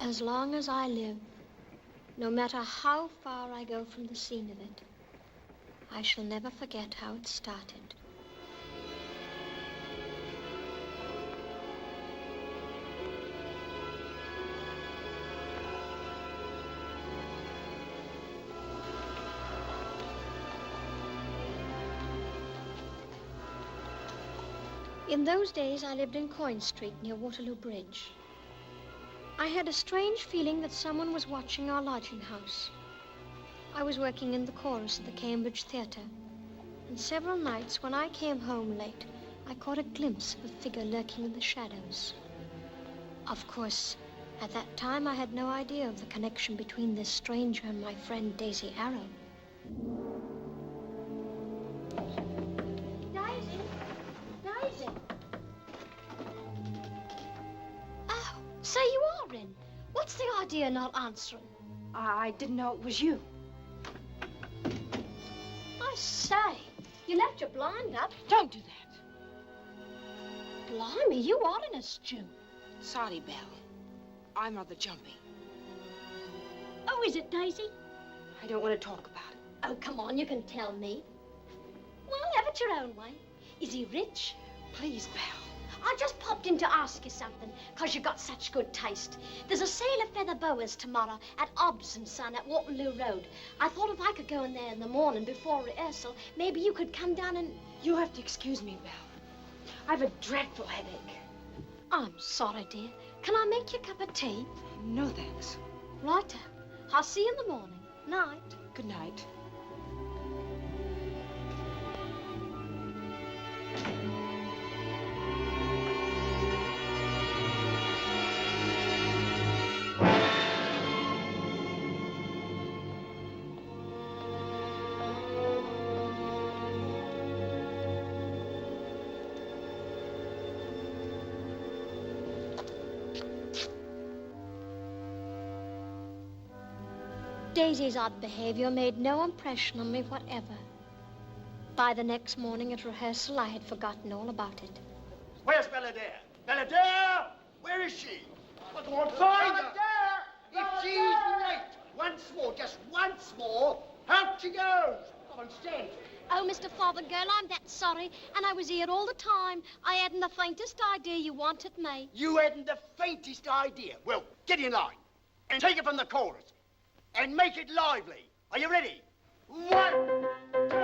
As long as I live, no matter how far I go from the scene of it, I shall never forget how it started. In those days, I lived in Coin Street near Waterloo Bridge. I had a strange feeling that someone was watching our lodging house. I was working in the chorus of the Cambridge Theatre, and several nights when I came home late, I caught a glimpse of a figure lurking in the shadows. Of course, at that time, I had no idea of the connection between this stranger and my friend Daisy Arrow. So you are in. What's the idea not answering? I didn't know it was you. I say, you left your blind up. Don't do that. Blimey, you are in a stew. Sorry, Belle. I'm rather jumpy. Oh, is it, Daisy? I don't want to talk about it. Oh, come on, you can tell me. Well, have it your own way. Is he rich? Please, Belle. I just popped in to ask you something, because you got such good taste. There's a sale of feather boas tomorrow at Obbs & Son at Waterloo Road. I thought if I could go in there in the morning before rehearsal, maybe you could come down and... You have to excuse me, Belle. I have a dreadful headache. I'm sorry, dear. Can I make you a cup of tea? No, thanks. Righto. I'll see you in the morning. Night. Good night. Daisy's odd behavior made no impression on me whatever. By the next morning at rehearsal, I had forgotten all about it. Where's Belle Adair? Belle Adair! Where is she? Well, go on, find her! If she's late once more, just once more, out she goes. Come on, stay. Oh, Mr. Fothergill, I'm that sorry, and I was here all the time. I hadn't the faintest idea you wanted me. You hadn't the faintest idea. Well, get in line and take it from the chorus and make it lively. Are you ready? 1, 2.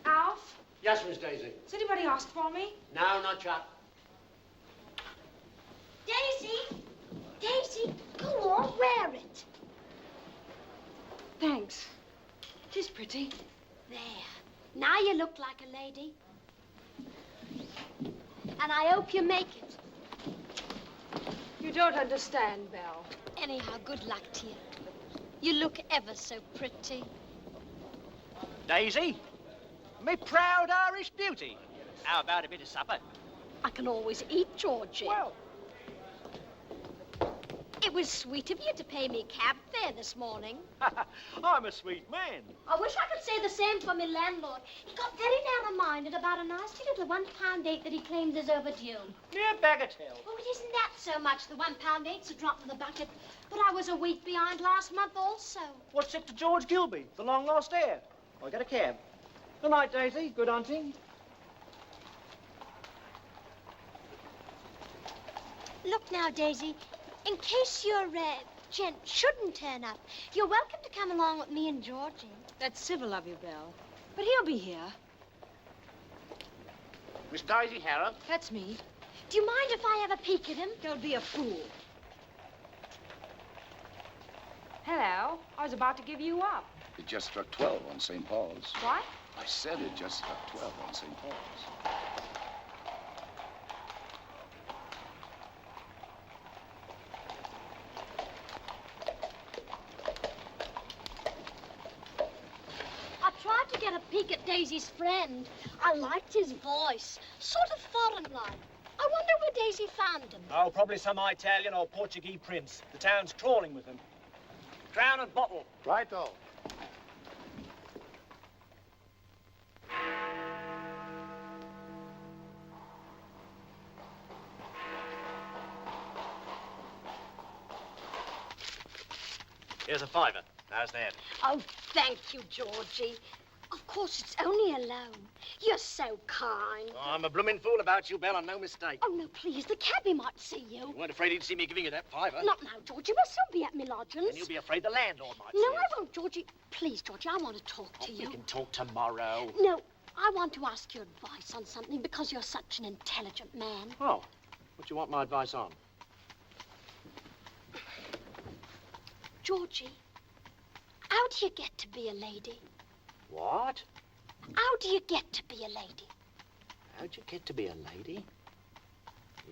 Alf? Yes, Miss Daisy. Has anybody asked for me? No, not yet. Daisy! Daisy, go on, wear it. Thanks. It is pretty. There. Now you look like a lady. And I hope you make it. You don't understand, Belle. Anyhow, good luck to you. You look ever so pretty. Daisy, me proud Irish beauty. How about a bit of supper? I can always eat, Georgie. Well, It was sweet of you to pay me cab fare this morning. I'm a sweet man. I wish I could say the same for my landlord. He got very narrow-minded about a nasty little £1.8 that he claims is overdue. Mere bagatelle. Oh, it isn't that so much. The £1.8's a drop in the bucket. But I was a week behind last month also. What's it to George Gilby, the long-lost heir? I got a cab. Good night, Daisy. Good hunting. Look now, Daisy, in case your gent shouldn't turn up, you're welcome to come along with me and Georgie. That's civil of you, Belle. But he'll be here. Miss Daisy Harrow? That's me. Do you mind if I have a peek at him? Don't be a fool. Hello. I was about to give you up. It just struck 12 on St. Paul's. What? I said it just struck 12 on St. Paul's. I tried to get a peek peek at Daisy's friend. I liked his voice. Sort of foreign-like. I wonder where Daisy found him. Oh, probably some Italian or Portuguese prince. The town's crawling with them. Crown and bottle. Righto. Here's a fiver. How's that? Oh, thank you, Georgie. Of course, it's only a loan. You're so kind. Oh, I'm a blooming fool about you, Belle, and no mistake. Oh, no, please. The cabbie might see you. You weren't afraid he'd see me giving you that fiver? Not now, Georgie. We'll soon be at me lodgings. And you'll be afraid the landlord might No, see I us. won't, Georgie. Please, Georgie, I want to talk to you. We can talk tomorrow. No, I want to ask your advice on something because you're such an intelligent man. Oh, what do you want my advice on? Georgie, how do you get to be a lady? What? How do you get to be a lady? How'd you get to be a lady?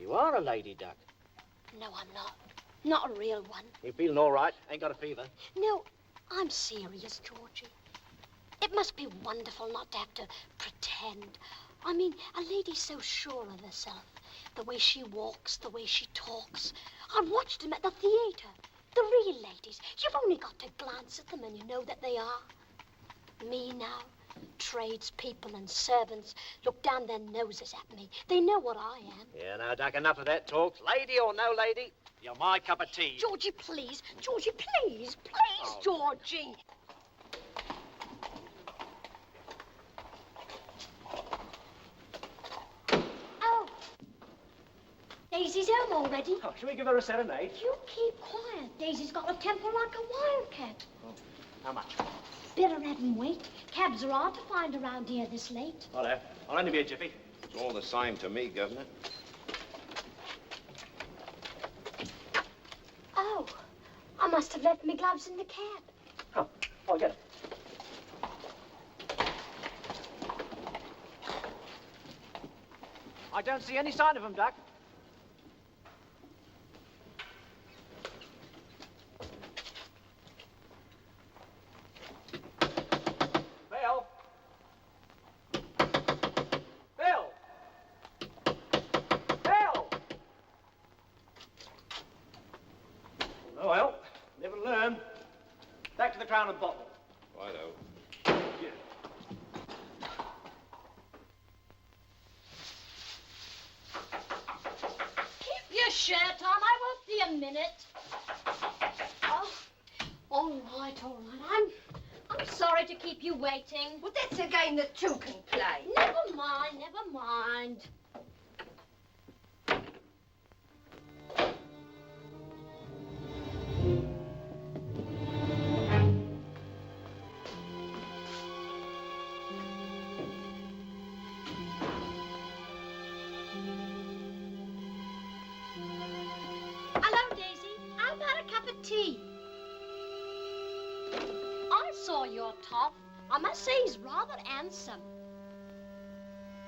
You are a lady duck. No, I'm not. Not a real one. You feeling all right? Ain't got a fever? No, I'm serious, Georgie. It must be wonderful not to have to pretend. I mean, a lady's so sure of herself. The way she walks, the way she talks. I've watched them at the theater. The real ladies. You've only got to glance at them and you know that they are. Me now, tradespeople and servants look down their noses at me. They know what I am. Yeah, now, Duck, enough of that talk. Lady or no lady, you're my cup of tea. Georgie, please. Georgie, please. Please, Georgie. Oh. Daisy's home already. Oh, shall we give her a serenade? You keep quiet. Daisy's got a temper like a wildcat. Oh, how much? Better have him wait. Cabs are hard to find around here this late. Hello. I'll only be a jiffy. It's all the same to me, Governor. Oh, I must have left my gloves in the cab. Oh, get it. I don't see any sign of him, Duck. Bill! Bill! Bill! Oh, well, live and learn. Back to the Crown and Bottle. Righto. Yeah. Keep your shirt on. I won't be a minute. Oh, all right, all right. I'm sorry to keep you waiting. Well, that's a game that two can play. Never mind, never mind. Hello, Daisy. How about a cup of tea? I saw your top. I must say he's rather handsome.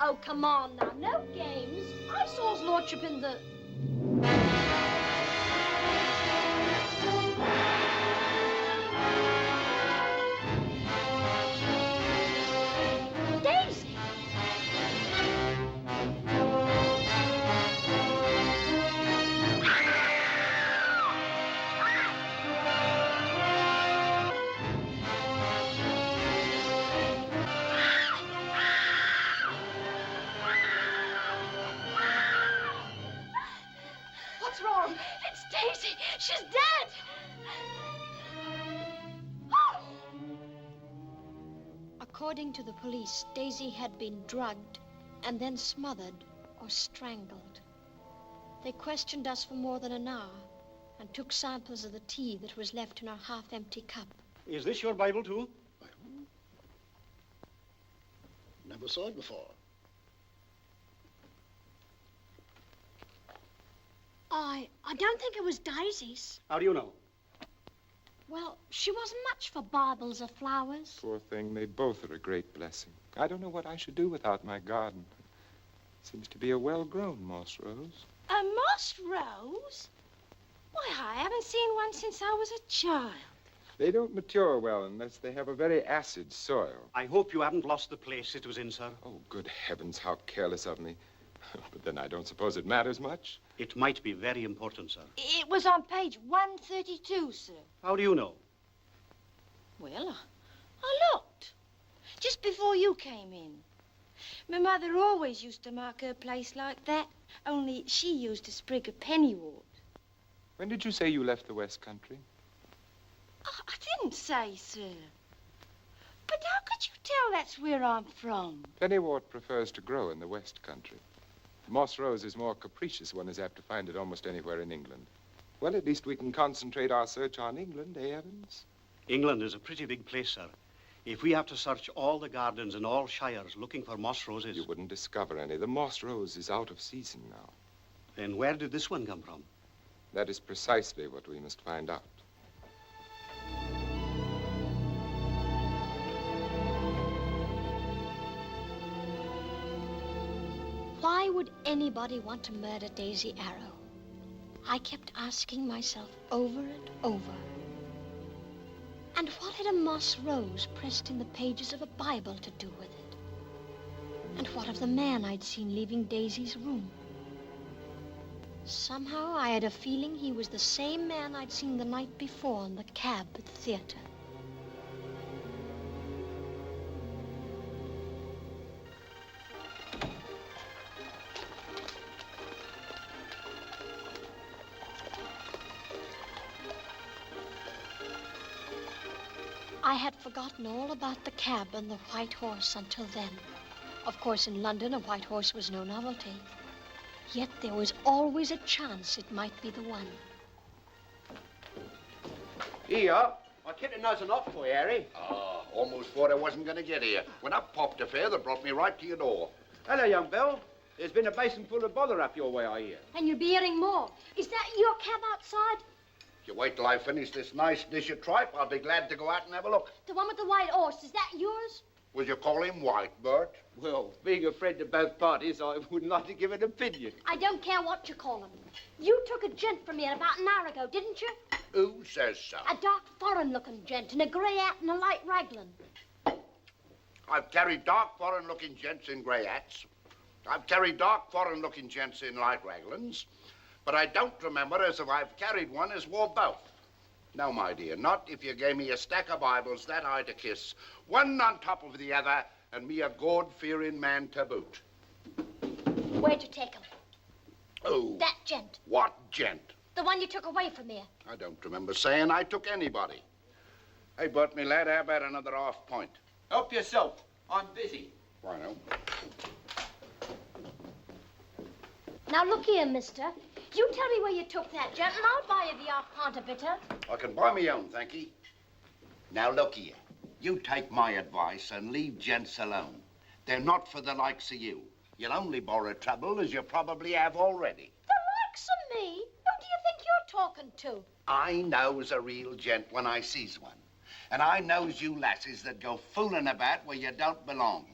Oh, come on now. No games. I saw his lordship in the... Daisy! What's wrong? It's Daisy. She's dead. According to the police, Daisy had been drugged and then smothered or strangled. They questioned us for more than an hour and took samples of the tea that was left in our half-empty cup. Is this your Bible, too? Never saw it before. I don't think it was Daisy's. How do you know? Well, she wasn't much for Bibles or flowers. Poor thing, they both are a great blessing. I don't know what I should do without my garden. Seems to be a well-grown moss rose. A moss rose? Why, I haven't seen one since I was a child. They don't mature well unless they have a very acid soil. I hope you haven't lost the place it was in, sir. Oh, good heavens, how careless of me. But then I don't suppose it matters much. It might be very important, sir. It was on page 132, sir. How do you know? Well, I looked. Just before you came in. My mother always used to mark her place like that, only she used a sprig of pennywort. When did you say you left the West Country? Oh, I didn't say, sir. But how could you tell that's where I'm from? Pennywort prefers to grow in the West Country. Moss rose is more capricious. One is apt to find it almost anywhere in England. Well, at least we can concentrate our search on England, eh, Evans? England is a pretty big place, sir. If we have to search all the gardens in all shires looking for moss roses... You wouldn't discover any. The moss rose is out of season now. Then where did this one come from? That is precisely what we must find out. Why would anybody want to murder Daisy Arrow? I kept asking myself over and over. And what had a moss rose pressed in the pages of a Bible to do with it? And what of the man I'd seen leaving Daisy's room? Somehow I had a feeling he was the same man I'd seen the night before in the cab at the theater. I had forgotten all about the cab and the white horse until then. Of course, in London, a white horse was no novelty. Yet there was always a chance it might be the one. Here, I kept it nice and hot for you, Harry. Ah, almost thought I wasn't going to get here. When up popped a fare that brought me right to your door. Hello, young Belle. There's been a basin full of bother up your way, I hear. And you'll be hearing more. Is that your cab outside? If you wait till I finish this nice dish of tripe, I'll be glad to go out and have a look. The one with the white horse, is that yours? Would you call him white, Bert? Well, being a friend of both parties, I wouldn't like to give an opinion. I don't care what you call him. You took a gent from here about an hour ago, didn't you? Who says so? A dark, foreign-looking gent in a grey hat and a light raglan. I've carried dark, foreign-looking gents in grey hats. I've carried dark, foreign-looking gents in light raglans. But I don't remember as if I've carried one as wore both. No, my dear, not if you gave me a stack of Bibles that I'd a kiss, one on top of the other, and me a God-fearing man to boot. Where'd you take him? Oh. That gent. What gent? The one you took away from here. I don't remember saying I took anybody. Hey, Bert, me lad, how about another half point? Help yourself. I'm busy. Why, no. Now, look here, mister. You tell me where you took that gent, and I'll buy you the half pint of bitter. I can buy me own, thank ye. Now, look here. You take my advice and leave gents alone. They're not for the likes of you. You'll only borrow trouble, as you probably have already. The likes of me? Who do you think you're talking to? I knows a real gent when I sees one. And I knows you lasses that go fooling about where you don't belong.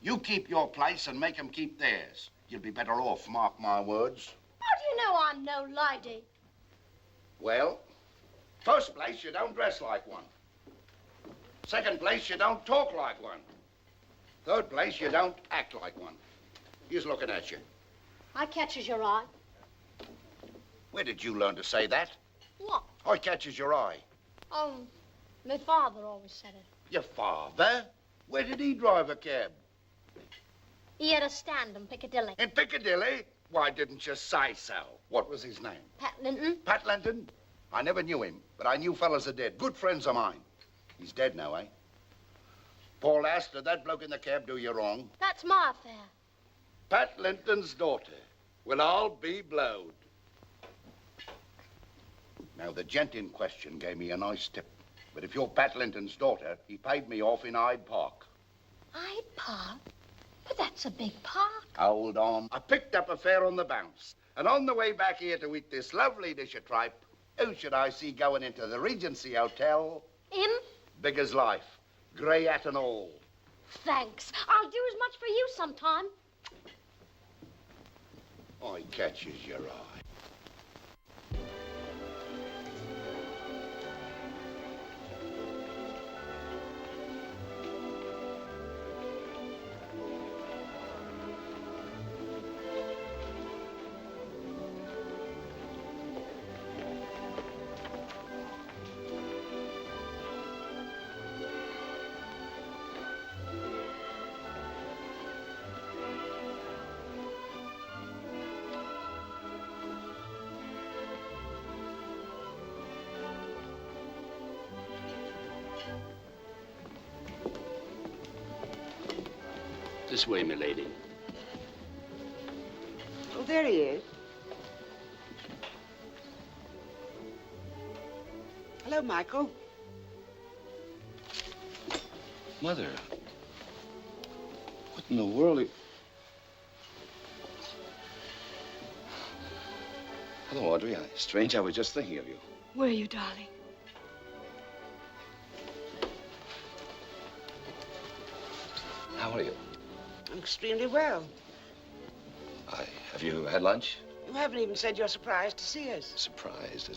You keep your place and make 'em keep theirs. You'll be better off, mark my words. How do you know I'm no lady? Well, first place, you don't dress like one. Second place, you don't talk like one. Third place, you don't act like one. He's looking at you. I catches your eye. Where did you learn to say that? What? I catches your eye. Oh, my father always said it. Your father? Where did he drive a cab? He had a stand in Piccadilly. In Piccadilly? Why didn't you say so? What was his name? Pat Linton. Pat Linton? I never knew him, but I knew fellas are dead. Good friends of mine. He's dead now, eh? Paul asked, did that bloke in the cab do you wrong? That's my affair. Pat Linton's daughter. We'll all be blowed. Now, the gent in question gave me a nice tip. But if you're Pat Linton's daughter, he paid me off in Hyde Park. Hyde Park? But that's a big park. Hold on. I picked up a fare on the bounce. And on the way back here to eat this lovely dish of tripe, who should I see going into the Regency Hotel? Him? Big as life. Grey hat and all. Thanks. I'll do as much for you sometime. I catches your eye. This way, milady. Oh, there he is. Hello, Michael. Mother, what in the world are... Hello, Audrey. Strange, I was just thinking of you. Were you, darling? How are you? I'm extremely well. Have you had lunch? You haven't even said you're surprised to see us. Surprised,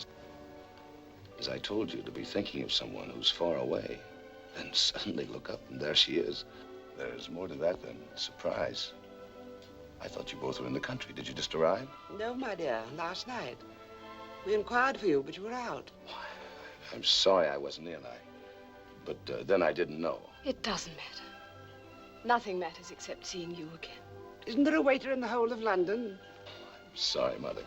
as I told you, to be thinking of someone who's far away. Then suddenly look up, and there she is. There's more to that than surprise. I thought you both were in the country. Did you just arrive? No, my dear, last night. We inquired for you, but you were out. I'm sorry I wasn't in. But then I didn't know. It doesn't matter. Nothing matters except seeing you again. Isn't there a waiter in the whole of London? I'm sorry, Mother.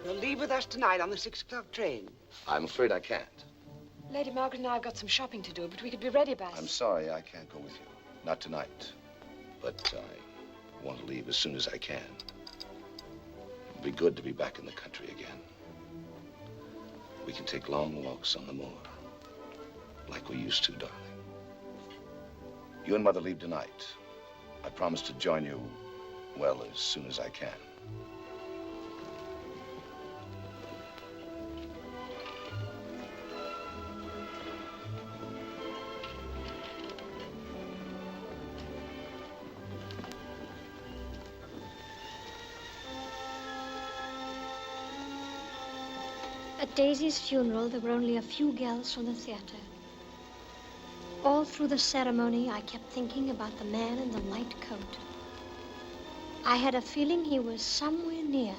You'll leave with us tonight on the 6 o'clock train. I'm afraid I can't. Lady Margaret and I have got some shopping to do, but we could be ready by... I'm sorry I can't go with you. Not tonight. But I want to leave as soon as I can. It'll be good to be back in the country again. We can take long walks on the moor, like we used to, darling. You and Mother leave tonight. I promise to join you, well, as soon as I can. At Daisy's funeral, there were only a few girls from the theater. All through the ceremony, I kept thinking about the man in the white coat. I had a feeling he was somewhere near,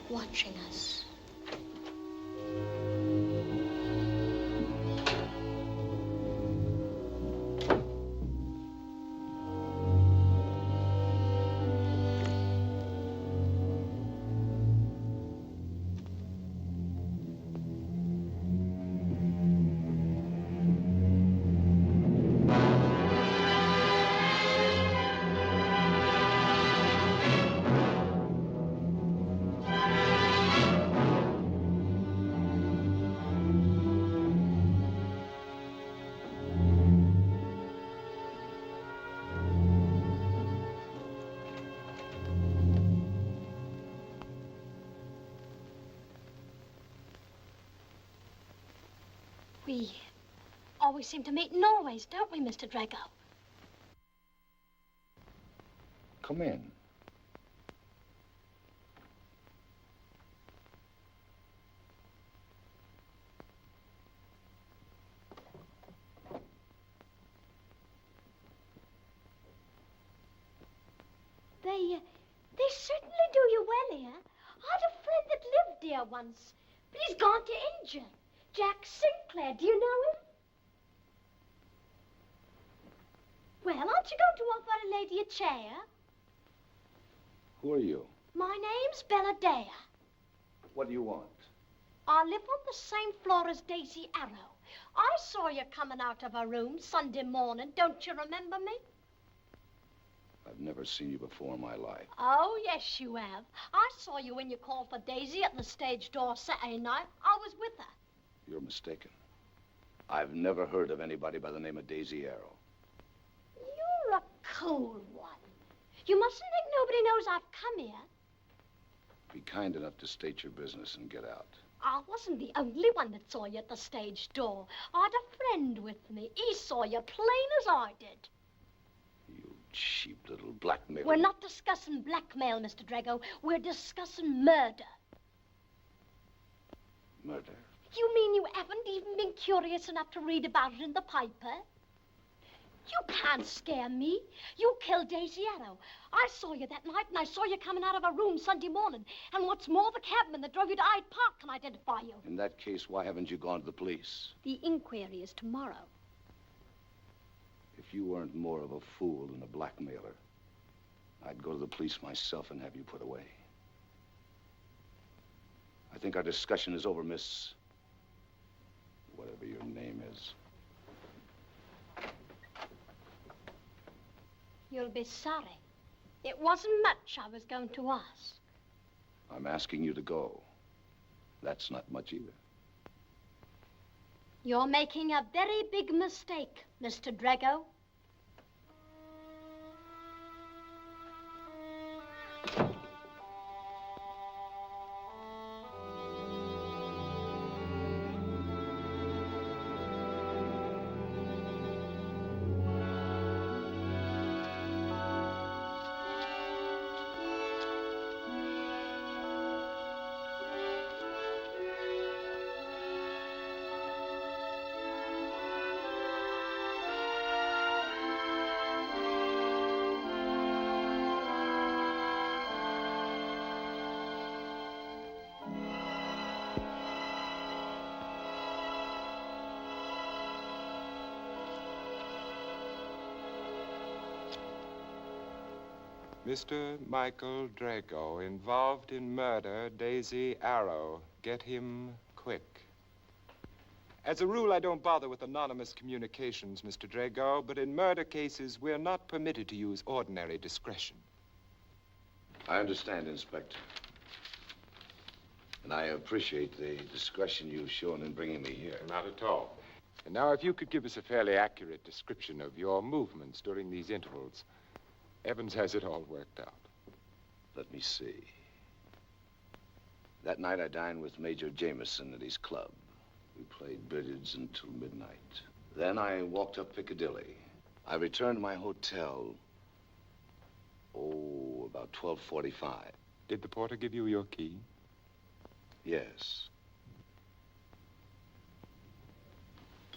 watching us. We always seem to meet in Norway's, don't we, Mr. Drago? Come in. They certainly do you well here. I had a friend that lived here once, but he's gone to India. Jack Sinclair, do you know him? Well, aren't you going to offer a lady a chair? Who are you? My name's Belle Adair. What do you want? I live on the same floor as Daisy Arrow. I saw you coming out of her room Sunday morning. Don't you remember me? I've never seen you before in my life. Oh, yes, you have. I saw you when you called for Daisy at the stage door Saturday night. I was with her. You're mistaken. I've never heard of anybody by the name of Daisy Arrow. You're a cool one. You mustn't think nobody knows I've come here. Be kind enough to state your business and get out. I wasn't the only one that saw you at the stage door. I had a friend with me. He saw you plain as I did. You cheap little blackmailer. We're not discussing blackmail, Mr. Drago. We're discussing murder. Murder? You mean you haven't even been curious enough to read about it in the paper? You can't scare me. You killed Daisy Arrow. I saw you that night, and I saw you coming out of her room Sunday morning. And what's more, the cabman that drove you to Hyde Park can identify you. In that case, why haven't you gone to the police? The inquiry is tomorrow. If you weren't more of a fool than a blackmailer, I'd go to the police myself and have you put away. I think our discussion is over, Miss... whatever your name is. You'll be sorry. It wasn't much I was going to ask. I'm asking you to go. That's not much either. You're making a very big mistake, Mr. Drago. Mr. Michael Drago, involved in murder, Daisy Arrow. Get him quick. As a rule, I don't bother with anonymous communications, Mr. Drago, but in murder cases, we're not permitted to use ordinary discretion. I understand, Inspector. And I appreciate the discretion you've shown in bringing me here. Not at all. And now, if you could give us a fairly accurate description of your movements during these intervals. Evans has it all worked out. Let me see. That night I dined with Major Jameson at his club. We played billiards until midnight. Then I walked up Piccadilly. I returned to my hotel, about 12:45. Did the porter give you your key? Yes.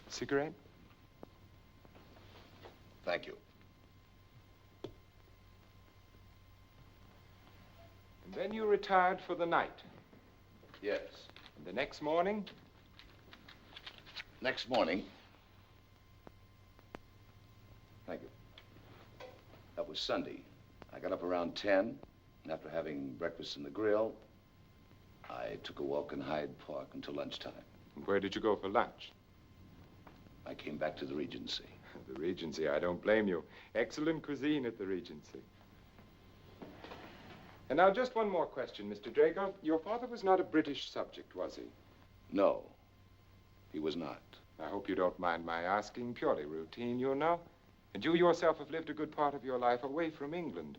Cigarette? Thank you. And then you retired for the night. Yes. And the next morning? Next morning. Thank you. That was Sunday. I got up around 10, and after having breakfast in the grill, I took a walk in Hyde Park until lunchtime. And where did you go for lunch? I came back to the Regency. The Regency, I don't blame you. Excellent cuisine at the Regency. And now, just one more question, Mr. Drago. Your father was not a British subject, was he? No, he was not. I hope you don't mind my asking. Purely routine, you know. And you yourself have lived a good part of your life away from England.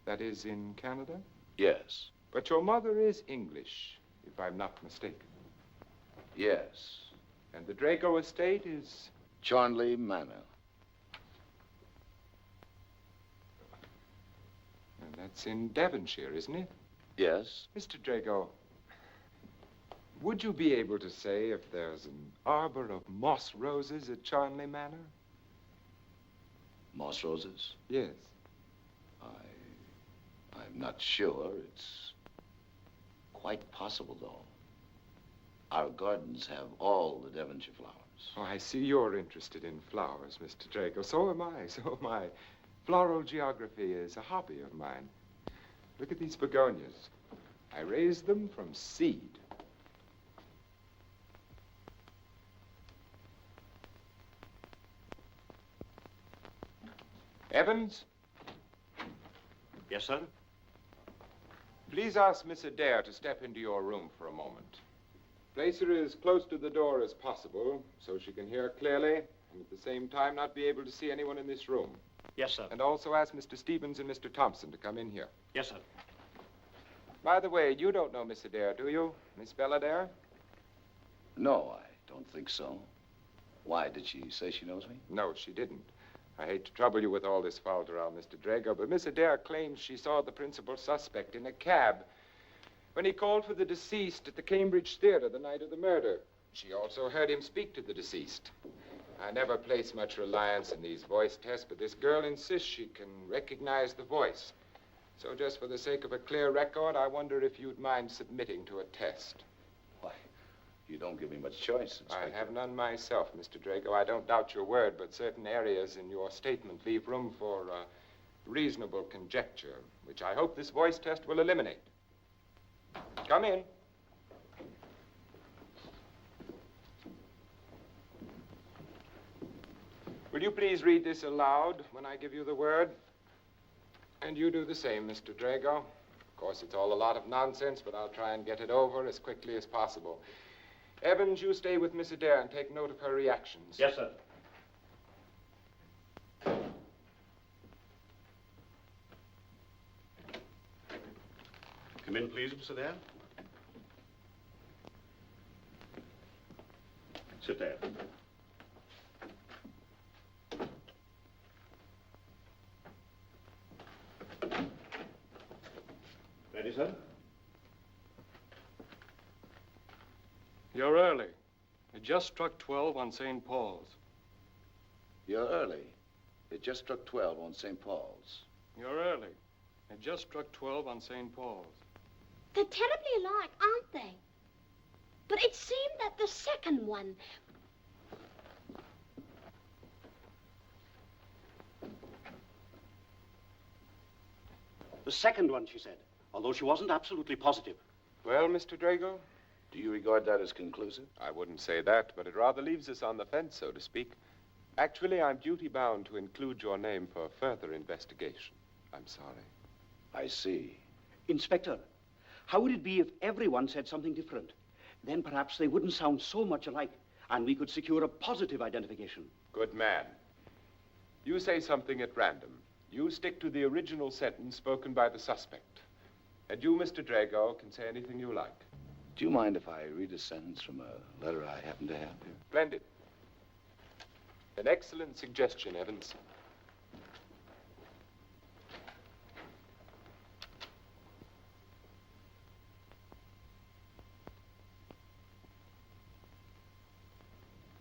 That is, in Canada? Yes. But your mother is English, if I'm not mistaken. Yes. And the Drago estate is? Charnley Manor. And that's in Devonshire, isn't it? Yes. Mr. Drago, would you be able to say if there's an arbor of moss roses at Charnley Manor? Moss roses? Yes. I'm not sure. It's quite possible, though. Our gardens have all the Devonshire flowers. Oh, I see you're interested in flowers, Mr. Drago. So am I, so am I. Floral geography is a hobby of mine. Look at these begonias. I raised them from seed. Evans? Yes, sir? Please ask Miss Adair to step into your room for a moment. Place her as close to the door as possible so she can hear clearly and at the same time not be able to see anyone in this room. Yes, sir. And also ask Mr. Stevens and Mr. Thompson to come in here. Yes, sir. By the way, you don't know Miss Adair, do you? Miss Belle Adair? No, I don't think so. Why, did she say she knows me? No, she didn't. I hate to trouble you with all this falderal, Mr. Drago, but Miss Adair claims she saw the principal suspect in a cab when he called for the deceased at the Cambridge Theater the night of the murder. She also heard him speak to the deceased. I never place much reliance in these voice tests, but this girl insists she can recognize the voice. So just for the sake of a clear record, I wonder if you'd mind submitting to a test. Why, you don't give me much choice, Inspector. I have none myself, Mr. Drago. I don't doubt your word, but certain areas in your statement leave room for reasonable conjecture, which I hope this voice test will eliminate. Come in. Will you please read this aloud when I give you the word? And you do the same, Mr. Drago. Of course, it's all a lot of nonsense, but I'll try and get it over as quickly as possible. Evans, you stay with Miss Adair and take note of her reactions. Yes, sir. Come in, please, Miss Adair. Sit there. Ready, sir? You're early. It just struck 12 on St. Paul's. You're early. It just struck 12 on St. Paul's. You're early. It just struck 12 on St. Paul's. They're terribly alike, aren't they? But it seemed that the second one... The second one, she said, although she wasn't absolutely positive. Well, Mr. Drago? Do you regard that as conclusive? I wouldn't say that, but it rather leaves us on the fence, so to speak. Actually, I'm duty-bound to include your name for further investigation. I'm sorry. I see. Inspector, how would it be if everyone said something different? Then perhaps they wouldn't sound so much alike, and we could secure a positive identification. Good man. You say something at random. You stick to the original sentence spoken by the suspect. And you, Mr. Drago, can say anything you like. Do you mind if I read a sentence from a letter I happen to have here? Splendid. An excellent suggestion, Evans.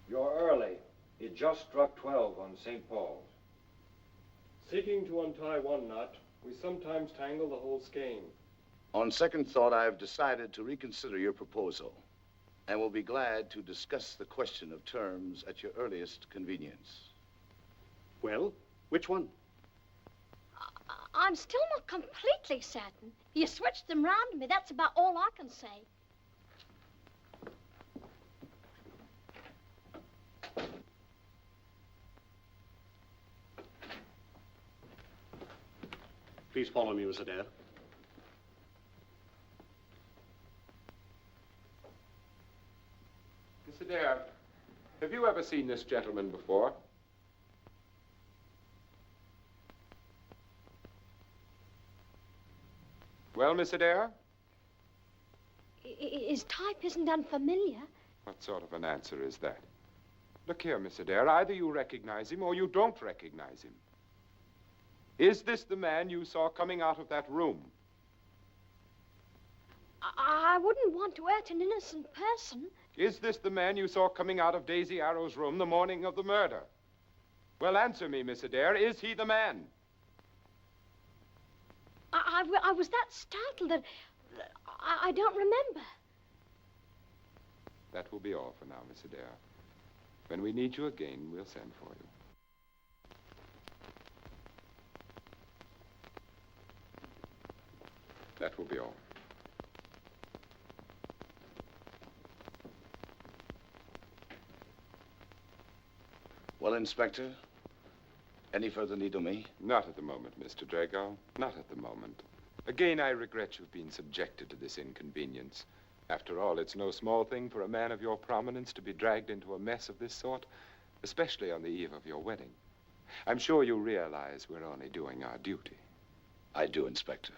You're early. It just struck 12 on St. Paul's. Seeking to untie one knot, we sometimes tangle the whole skein. On second thought, I have decided to reconsider your proposal and will be glad to discuss the question of terms at your earliest convenience. Well, which one? I'm still not completely certain. You switched them round to me. That's about all I can say. Please follow me, Miss Adair. Miss Adair, have you ever seen this gentleman before? Well, Miss Adair? His type isn't unfamiliar. What sort of an answer is that? Look here, Miss Adair, either you recognize him or you don't recognize him. Is this the man you saw coming out of that room? I wouldn't want to hurt an innocent person. Is this the man you saw coming out of Daisy Arrow's room the morning of the murder? Well, answer me, Miss Adair. Is he the man? I was that startled that I don't remember. That will be all for now, Miss Adair. When we need you again, we'll send for you. That will be all. Well, Inspector, any further need of me? Not at the moment, Mr. Drago. Not at the moment. Again, I regret you've been subjected to this inconvenience. After all, it's no small thing for a man of your prominence to be dragged into a mess of this sort, especially on the eve of your wedding. I'm sure you realize we're only doing our duty. I do, Inspector.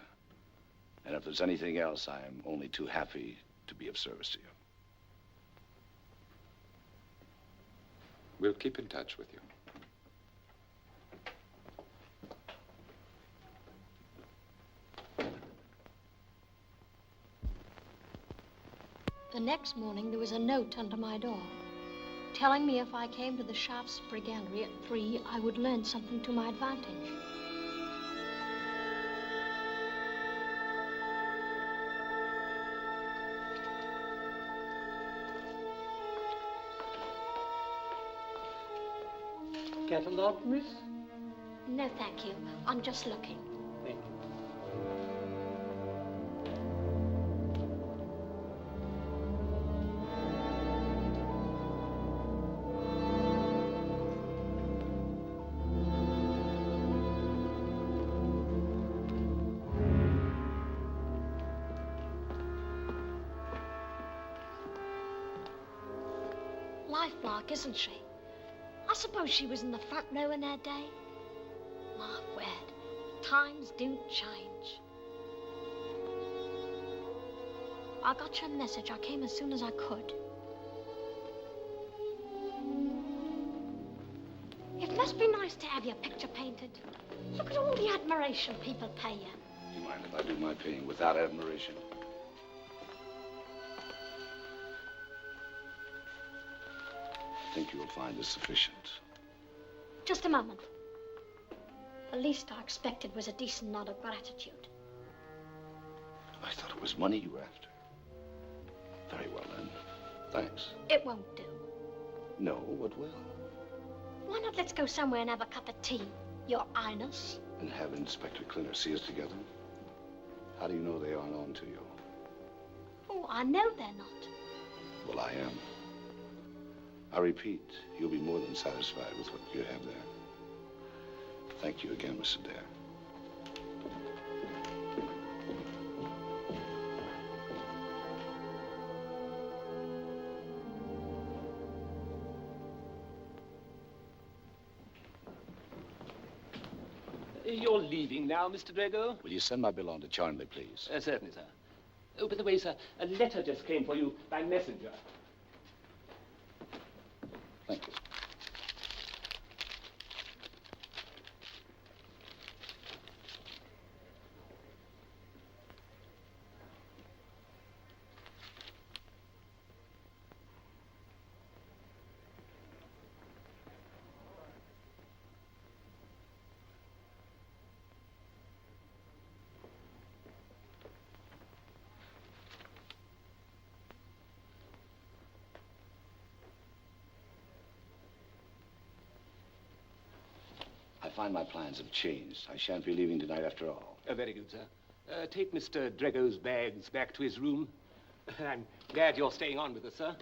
And if there's anything else, I am only too happy to be of service to you. We'll keep in touch with you. The next morning, there was a note under my door, telling me if I came to the Shaftesbury Gallery at 3, I would learn something to my advantage. Catalogue, miss? No, thank you. I'm just looking. Thank you. lifelike, isn't she? I suppose she was in the front row in her day. My word, times do change. I got your message. I came as soon as I could. It must be nice to have your picture painted. Look at all the admiration people pay you. Do you mind if I do my painting without admiration? I think you will find this sufficient. Just a moment. The least I expected was a decent nod of gratitude. I thought it was money you were after. Very well, then. Thanks. It won't do. No, what will? Why not let's go somewhere and have a cup of tea, Your Highness? And have Inspector Clinner see us together? How do you know they aren't on to you? Oh, I know they're not. Well, I am. I repeat, you'll be more than satisfied with what you have there. Thank you again, Miss Adair. You're leaving now, Mr. Drago? Will you send my bill on to Charnley, please? Certainly, sir. Oh, by the way, sir, a letter just came for you by messenger. Thank you. I find my plans have changed. I shan't be leaving tonight after all. Very good, sir. Take Mr. Drago's bags back to his room. I'm glad you're staying on with us, sir.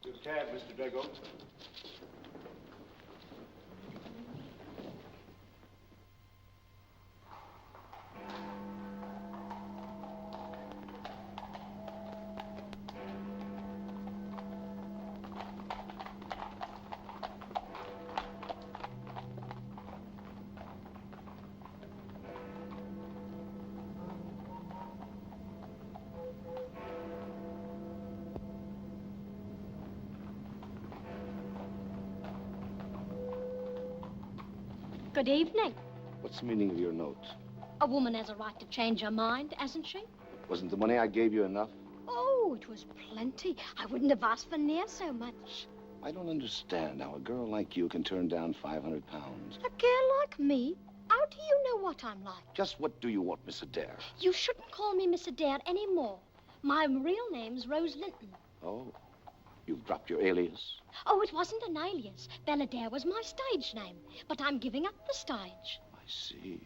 Good cab, Mr. Drago. Good evening. What's the meaning of your note? A woman has a right to change her mind, hasn't she? Wasn't the money I gave you enough? Oh, it was plenty. I wouldn't have asked for near so much. I don't understand how a girl like you can turn down 500 pounds. A girl like me? How do you know what I'm like? Just what do you want, Miss Adair? You shouldn't call me Miss Adair anymore. My real name's Rose Linton. Oh, you've dropped your alias? Oh, it wasn't an alias. Belle Adair was my stage name, but I'm giving up the stage. I see.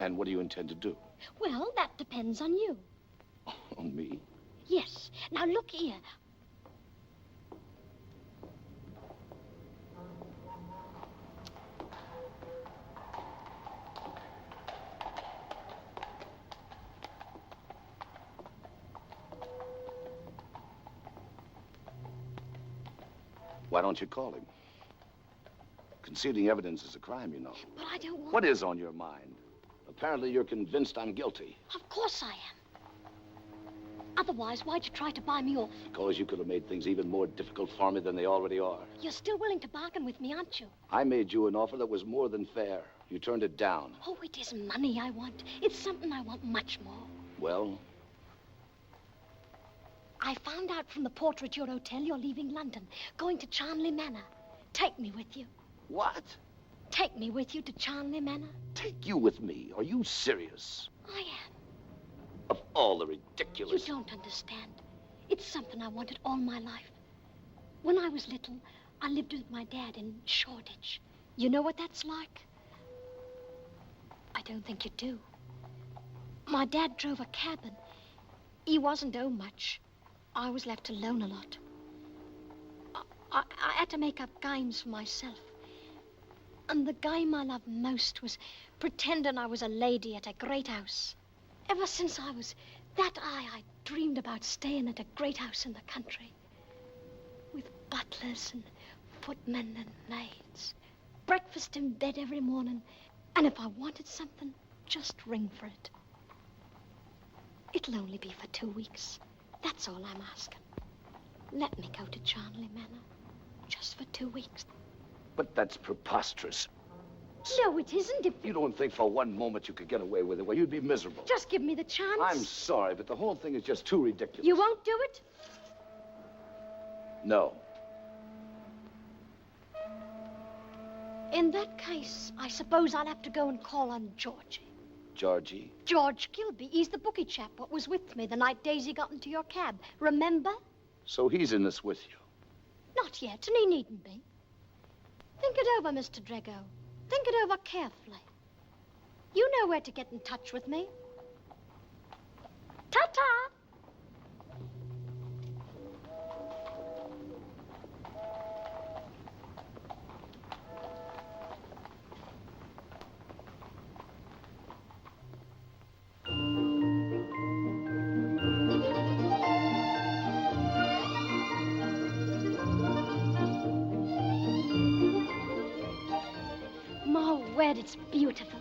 And what do you intend to do? Well, that depends on you. On me? Yes. Now, look here. Why don't you call him? Concealing evidence is a crime, you know. But I don't want... What is on your mind? Apparently you're convinced I'm guilty. Of course I am. Otherwise, why'd you try to buy me off? Because you could have made things even more difficult for me than they already are. You're still willing to bargain with me, aren't you? I made you an offer that was more than fair. You turned it down. Oh, it isn't money I want. It's something I want much more. Well? I found out from the porter at your hotel you're leaving London, going to Charnley Manor. Take me with you. What? Take me with you to Charnley Manor. Take you with me? Are you serious? I am. Of all the ridiculous... You don't understand. It's something I wanted all my life. When I was little, I lived with my dad in Shoreditch. You know what that's like? I don't think you do. My dad drove a cab and he wasn't owed much. I was left alone a lot. I had to make up games for myself. And the game I loved most was pretending I was a lady at a great house. Ever since I was that I dreamed about staying at a great house in the country. With butlers and footmen and maids. Breakfast in bed every morning. And if I wanted something, just ring for it. It'll only be for 2 weeks. That's all I'm asking. Let me go to Charnley Manor. Just for 2 weeks. But that's preposterous. No, it isn't. If You don't think for one moment you could get away with it? Well, you'd be miserable. just give me the chance. I'm sorry, but the whole thing is just too ridiculous. You won't do it? No. In that case, I suppose I'll have to go and call on Georgie. Georgie? George Kilby. He's the bookie chap what was with me the night Daisy got into your cab. Remember? So he's in this with you? Not yet, and he needn't be. Think it over, Mr. Drago. Think it over carefully. You know where to get in touch with me. Ta-ta! My word, it's beautiful.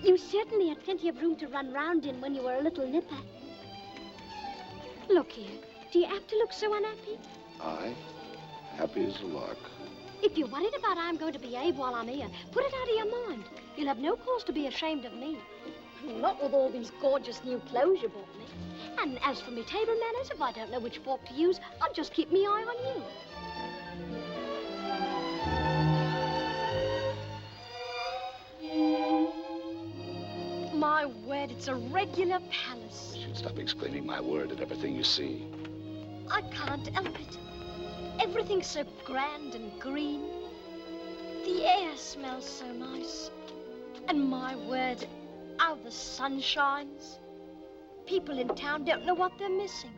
You certainly had plenty of room to run round in when you were a little nipper. Look here, do you have to look so unhappy? I? Happy as a lark. If you're worried about how I'm going to behave while I'm here, put it out of your mind. You'll have no cause to be ashamed of me. Not with all these gorgeous new clothes you bought me. And as for me table manners, if I don't know which fork to use, I'll just keep me eye on you. My word, it's a regular palace. You should stop exclaiming my word at everything you see. I can't help it. Everything's so grand and green. The air smells so nice. And my word, how the sun shines. People in town don't know what they're missing.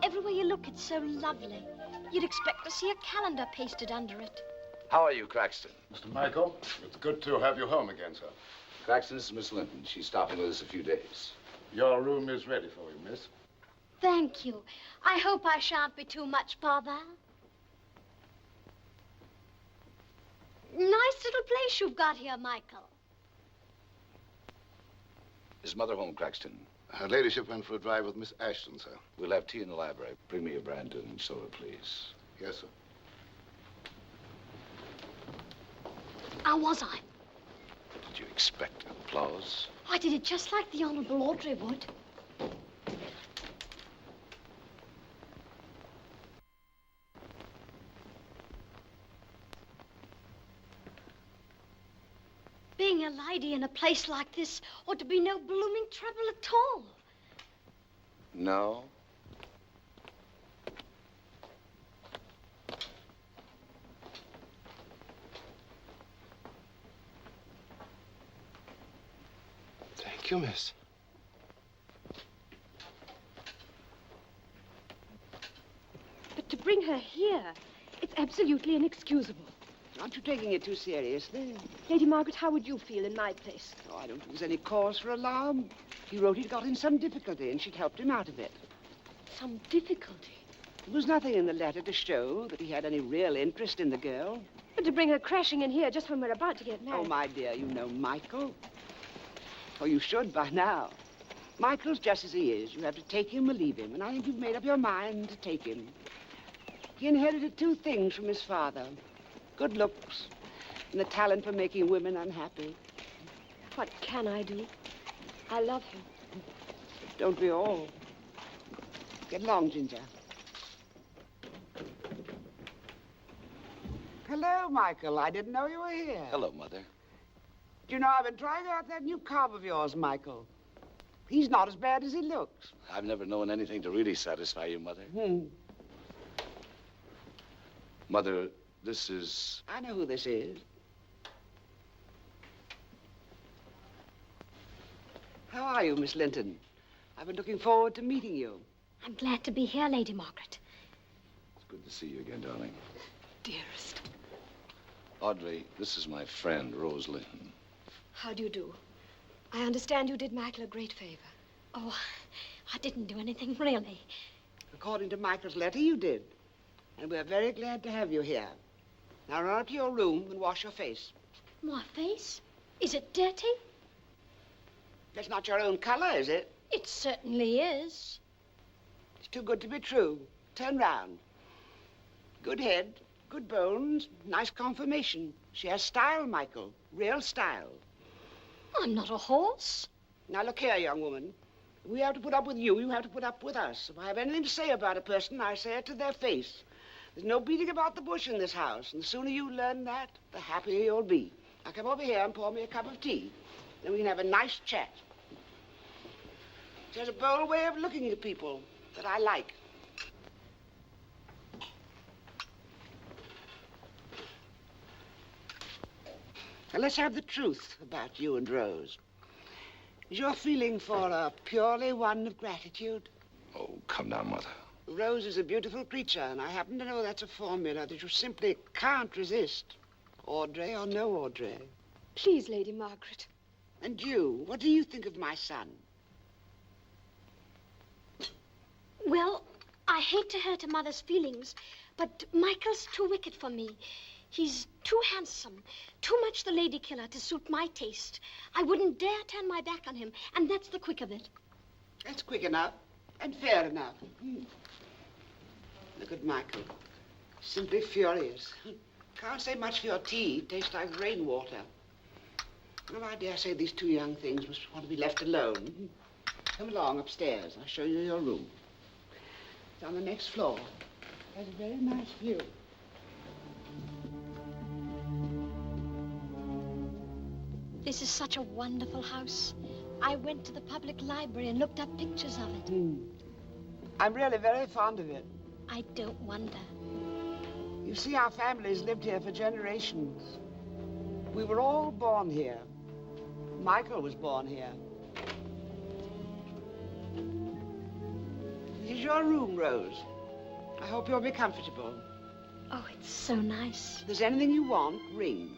Everywhere you look, it's so lovely. You'd expect to see a calendar pasted under it. How are you, Craxton? Mr. Michael, it's good to have you home again, sir. Craxton, this is Miss Linton. She's stopping with us a few days. Your room is ready for you, miss. Thank you. I hope I shan't be too much bother. Nice little place you've got here, Michael. Is Mother home, Craxton? Her ladyship went for a drive with Miss Ashton, sir. We'll have tea in the library. Bring me a brandy and soda, please. Yes, sir. How was I? Did you expect applause? I did it just like the Honourable Audrey would. Being a lady in a place like this ought to be no blooming trouble at all. No? Thank you, miss. But to bring her here, it's absolutely inexcusable. Aren't you taking it too seriously? Lady Margaret, how would you feel in my place? Oh, I don't think there's any cause for alarm. He wrote he'd got in some difficulty, and she'd helped him out of it. Some difficulty? There was nothing in the letter to show that he had any real interest in the girl. But to bring her crashing in here just when we're about to get married. Oh, my dear, you know Michael. Oh, you should by now. Michael's just as he is. You have to take him or leave him, and I think you've made up your mind to take him. He inherited two things from his father. Good looks and the talent for making women unhappy. What can I do? I love him. Don't we all? Get along, Ginger. Hello, Michael. I didn't know you were here. Hello, Mother. Do you know, I've been trying out that new cob of yours, Michael. He's not as bad as he looks. I've never known anything to really satisfy you, Mother. Mother, this is... I know who this is. How are you, Miss Linton? I've been looking forward to meeting you. I'm glad to be here, Lady Margaret. It's good to see you again, darling. Dearest. Audrey, this is my friend, Rose Linton. How do you do? I understand you did Michael a great favor. Oh, I didn't do anything, really. According to Michael's letter, you did. And we're very glad to have you here. Now run up to your room and wash your face. My face? Is it dirty? That's not your own color, is it? It certainly is. It's too good to be true. Turn round. Good head, good bones, nice conformation. She has style, Michael. Real style. I'm not a horse. Now look here, young woman. If we have to put up with you, you have to put up with us. If I have anything to say about a person, I say it to their face. There's no beating about the bush in this house, and the sooner you learn that, the happier you'll be. Now come over here and pour me a cup of tea. Then we can have a nice chat. She has a bold way of looking at people that I like. Now let's have the truth about you and Rose. Is your feeling for her purely one of gratitude? Oh, come now, Mother. Rose is a beautiful creature, and I happen to know that's a formula that you simply can't resist. Audrey or no Audrey. Please, Lady Margaret. And you, what do you think of my son? Well, I hate to hurt a mother's feelings, but Michael's too wicked for me. He's too handsome, too much the lady killer to suit my taste. I wouldn't dare turn my back on him, and that's the quick of it. That's quick enough and fair enough. Look at Michael. Simply furious. Can't say much for your tea. Tastes like rainwater. Well, I dare say these two young things must want to be left alone. Come along upstairs. I'll show you your room. It's on the next floor. It has a very nice view. This is such a wonderful house. I went to the public library and looked up pictures of it. I'm really very fond of it. I don't wonder. You see, our family's lived here for generations. We were all born here. Michael was born here. This is your room, Rose. I hope you'll be comfortable. Oh, it's so nice. If there's anything you want, ring.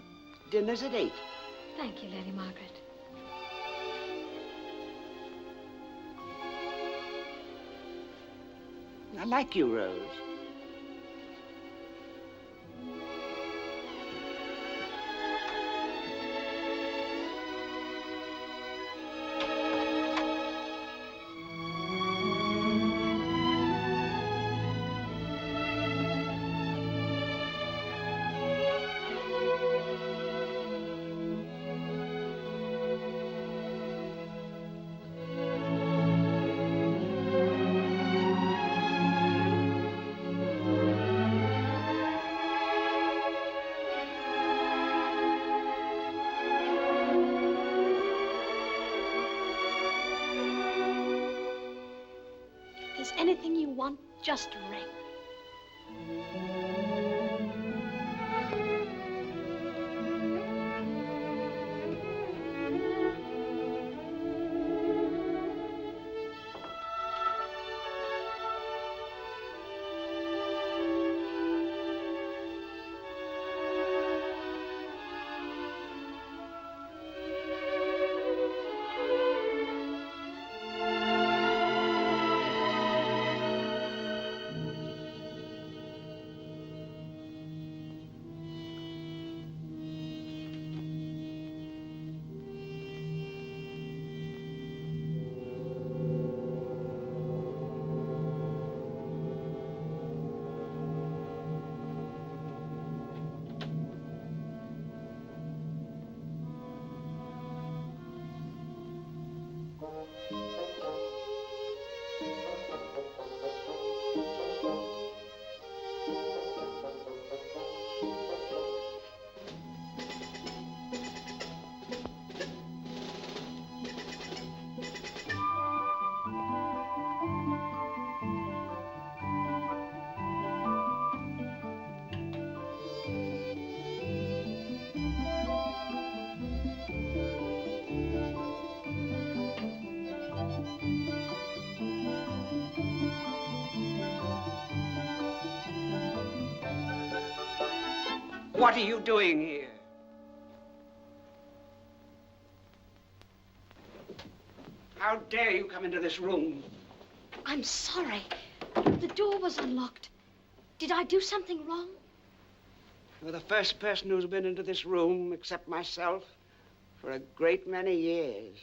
Dinner's at 8. Thank you, Lady Margaret. I like you, Rose. Anything you want, just ring. What are you doing here? How dare you come into this room? I'm sorry. The door was unlocked. Did I do something wrong? You're the first person who's been into this room, except myself, for a great many years.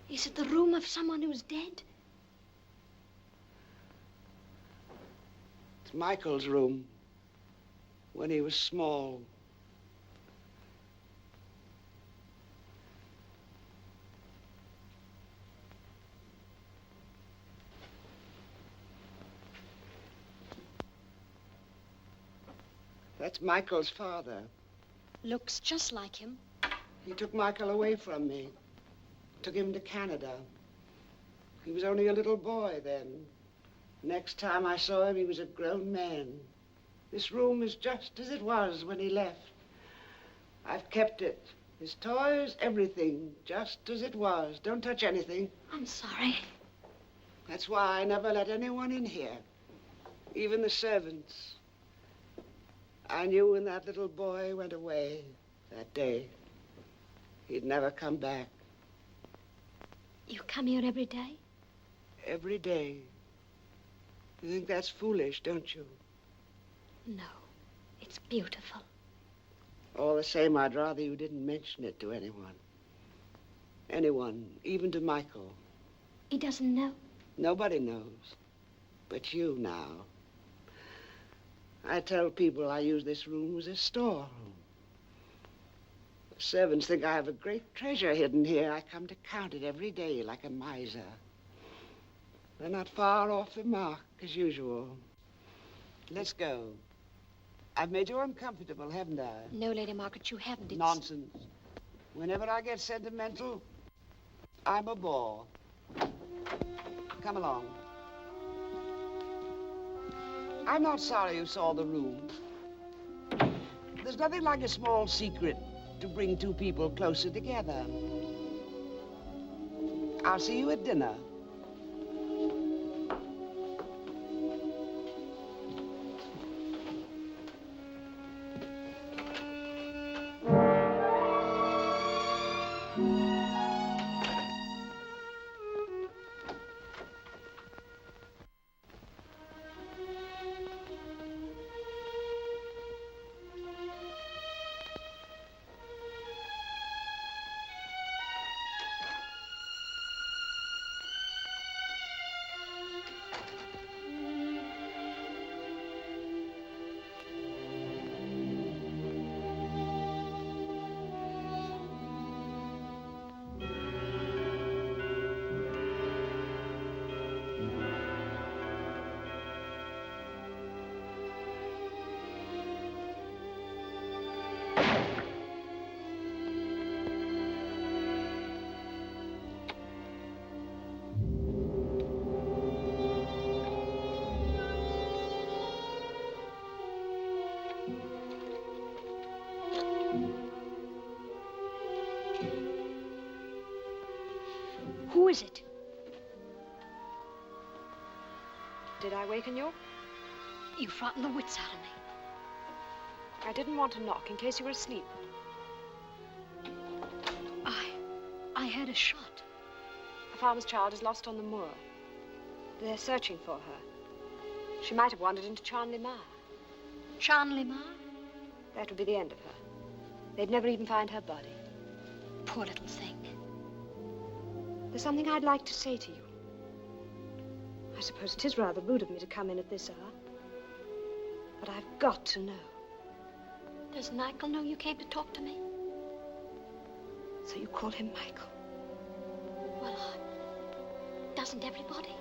Is it the room of someone who's dead? It's Michael's room, when he was small. That's Michael's father. Looks just like him. He took Michael away from me. Took him to Canada. He was only a little boy then. Next time I saw him, he was a grown man. This room is just as it was when he left. I've kept it. His toys, everything, just as it was. Don't touch anything. I'm sorry. That's why I never let anyone in here. Even the servants. I knew when that little boy went away that day, he'd never come back. You come here every day? Every day. You think that's foolish, don't you? No. It's beautiful. All the same, I'd rather you didn't mention it to anyone. Anyone, even to Michael. He doesn't know? Nobody knows. But you now. I tell people I use this room as a storeroom. The servants think I have a great treasure hidden here. I come to count it every day like a miser. They're not far off the mark, as usual. Let's go. I've made you uncomfortable, haven't I? No, Lady Margaret, you haven't. It's... Nonsense. Whenever I get sentimental, I'm a bore. Come along. I'm not sorry you saw the room. There's nothing like a small secret to bring two people closer together. I'll see you at dinner. Who is it? Did I waken you? You frightened the wits out of me. I didn't want to knock in case you were asleep. I heard a shot. A farmer's child is lost on the moor. They're searching for her. She might have wandered into Charnley-Mar. Charnley-Mar? That would be the end of her. They'd never even find her body. Poor little thing. There's something I'd like to say to you. I suppose it is rather rude of me to come in at this hour. But I've got to know. Does Michael know you came to talk to me? So you call him Michael? Well, doesn't everybody?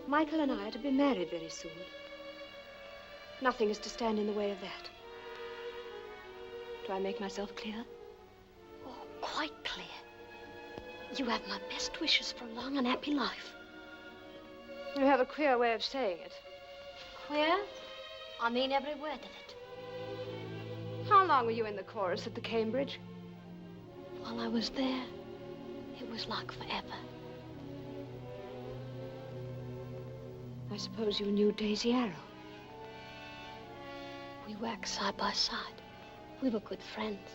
Michael and I are to be married very soon. Nothing is to stand in the way of that. Do I make myself clear? Oh, quite clear. You have my best wishes for a long and happy life. You have a queer way of saying it. Queer? I mean every word of it. How long were you in the chorus at the Cambridge? While I was there, it was like forever. I suppose you knew Daisy Arrow. We worked side by side. We were good friends.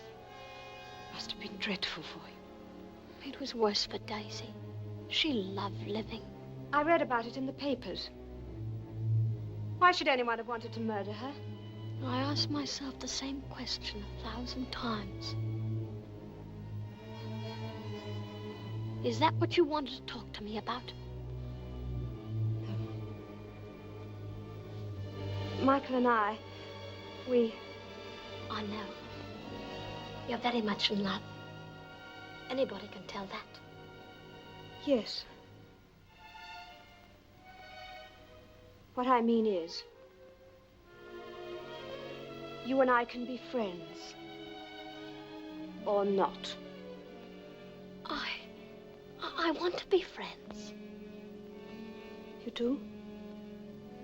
Must have been dreadful for you. It was worse for Daisy. She loved living. I read about it in the papers. Why should anyone have wanted to murder her? I ask myself the same question 1,000 times. Is that what you wanted to talk to me about? Michael and I know. You're very much in love. Anybody can tell that. Yes. What I mean is, you and I can be friends. Or not. I want to be friends. You do?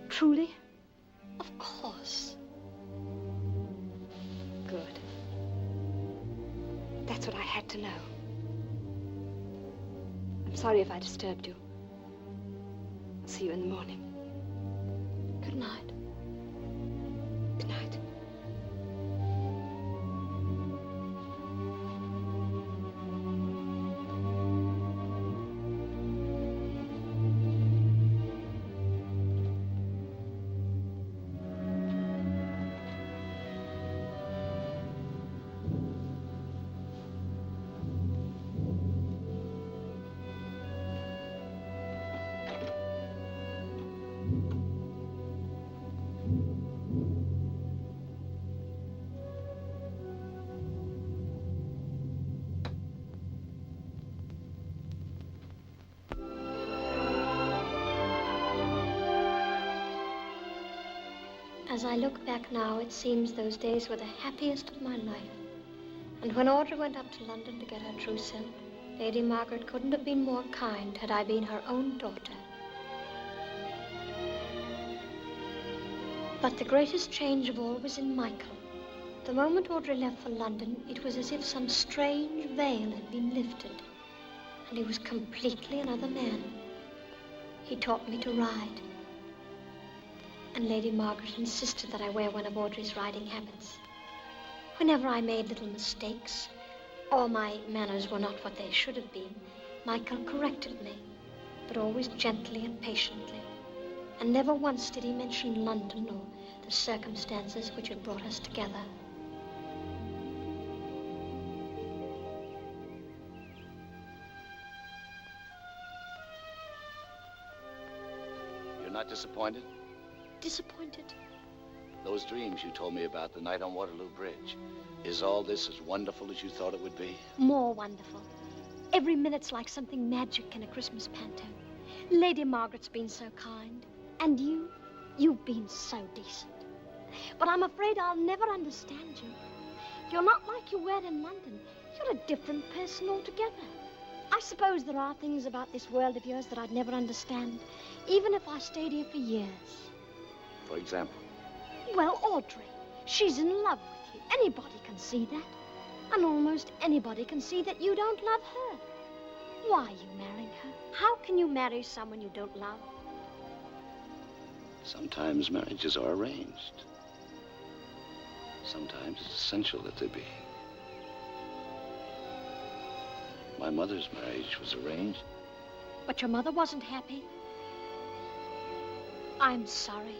Truly? Of course. Good. That's what I had to know. I'm sorry if I disturbed you. I'll see you in the morning. Good night. Good night. As I look back now, it seems those days were the happiest of my life. And when Audrey went up to London to get her trousseau, Lady Margaret couldn't have been more kind had I been her own daughter. But the greatest change of all was in Michael. The moment Audrey left for London, it was as if some strange veil had been lifted, and he was completely another man. He taught me to ride. And Lady Margaret insisted that I wear one of Audrey's riding habits. Whenever I made little mistakes, or my manners were not what they should have been, Michael corrected me, but always gently and patiently. And never once did he mention London or the circumstances which had brought us together. You're not disappointed? Disappointed? Those dreams you told me about the night on Waterloo Bridge, is all this as wonderful as you thought it would be? More wonderful. Every minute's like something magic in a Christmas panto. Lady Margaret's been so kind. And you've been so decent. But I'm afraid I'll never understand you. You're not like you were in London. You're a different person altogether. I suppose there are things about this world of yours that I'd never understand, even if I stayed here for years. For example? Well, Audrey, she's in love with you. Anybody can see that. And almost anybody can see that you don't love her. Why are you marrying her? How can you marry someone you don't love? Sometimes marriages are arranged. Sometimes it's essential that they be. My mother's marriage was arranged. But your mother wasn't happy. I'm sorry.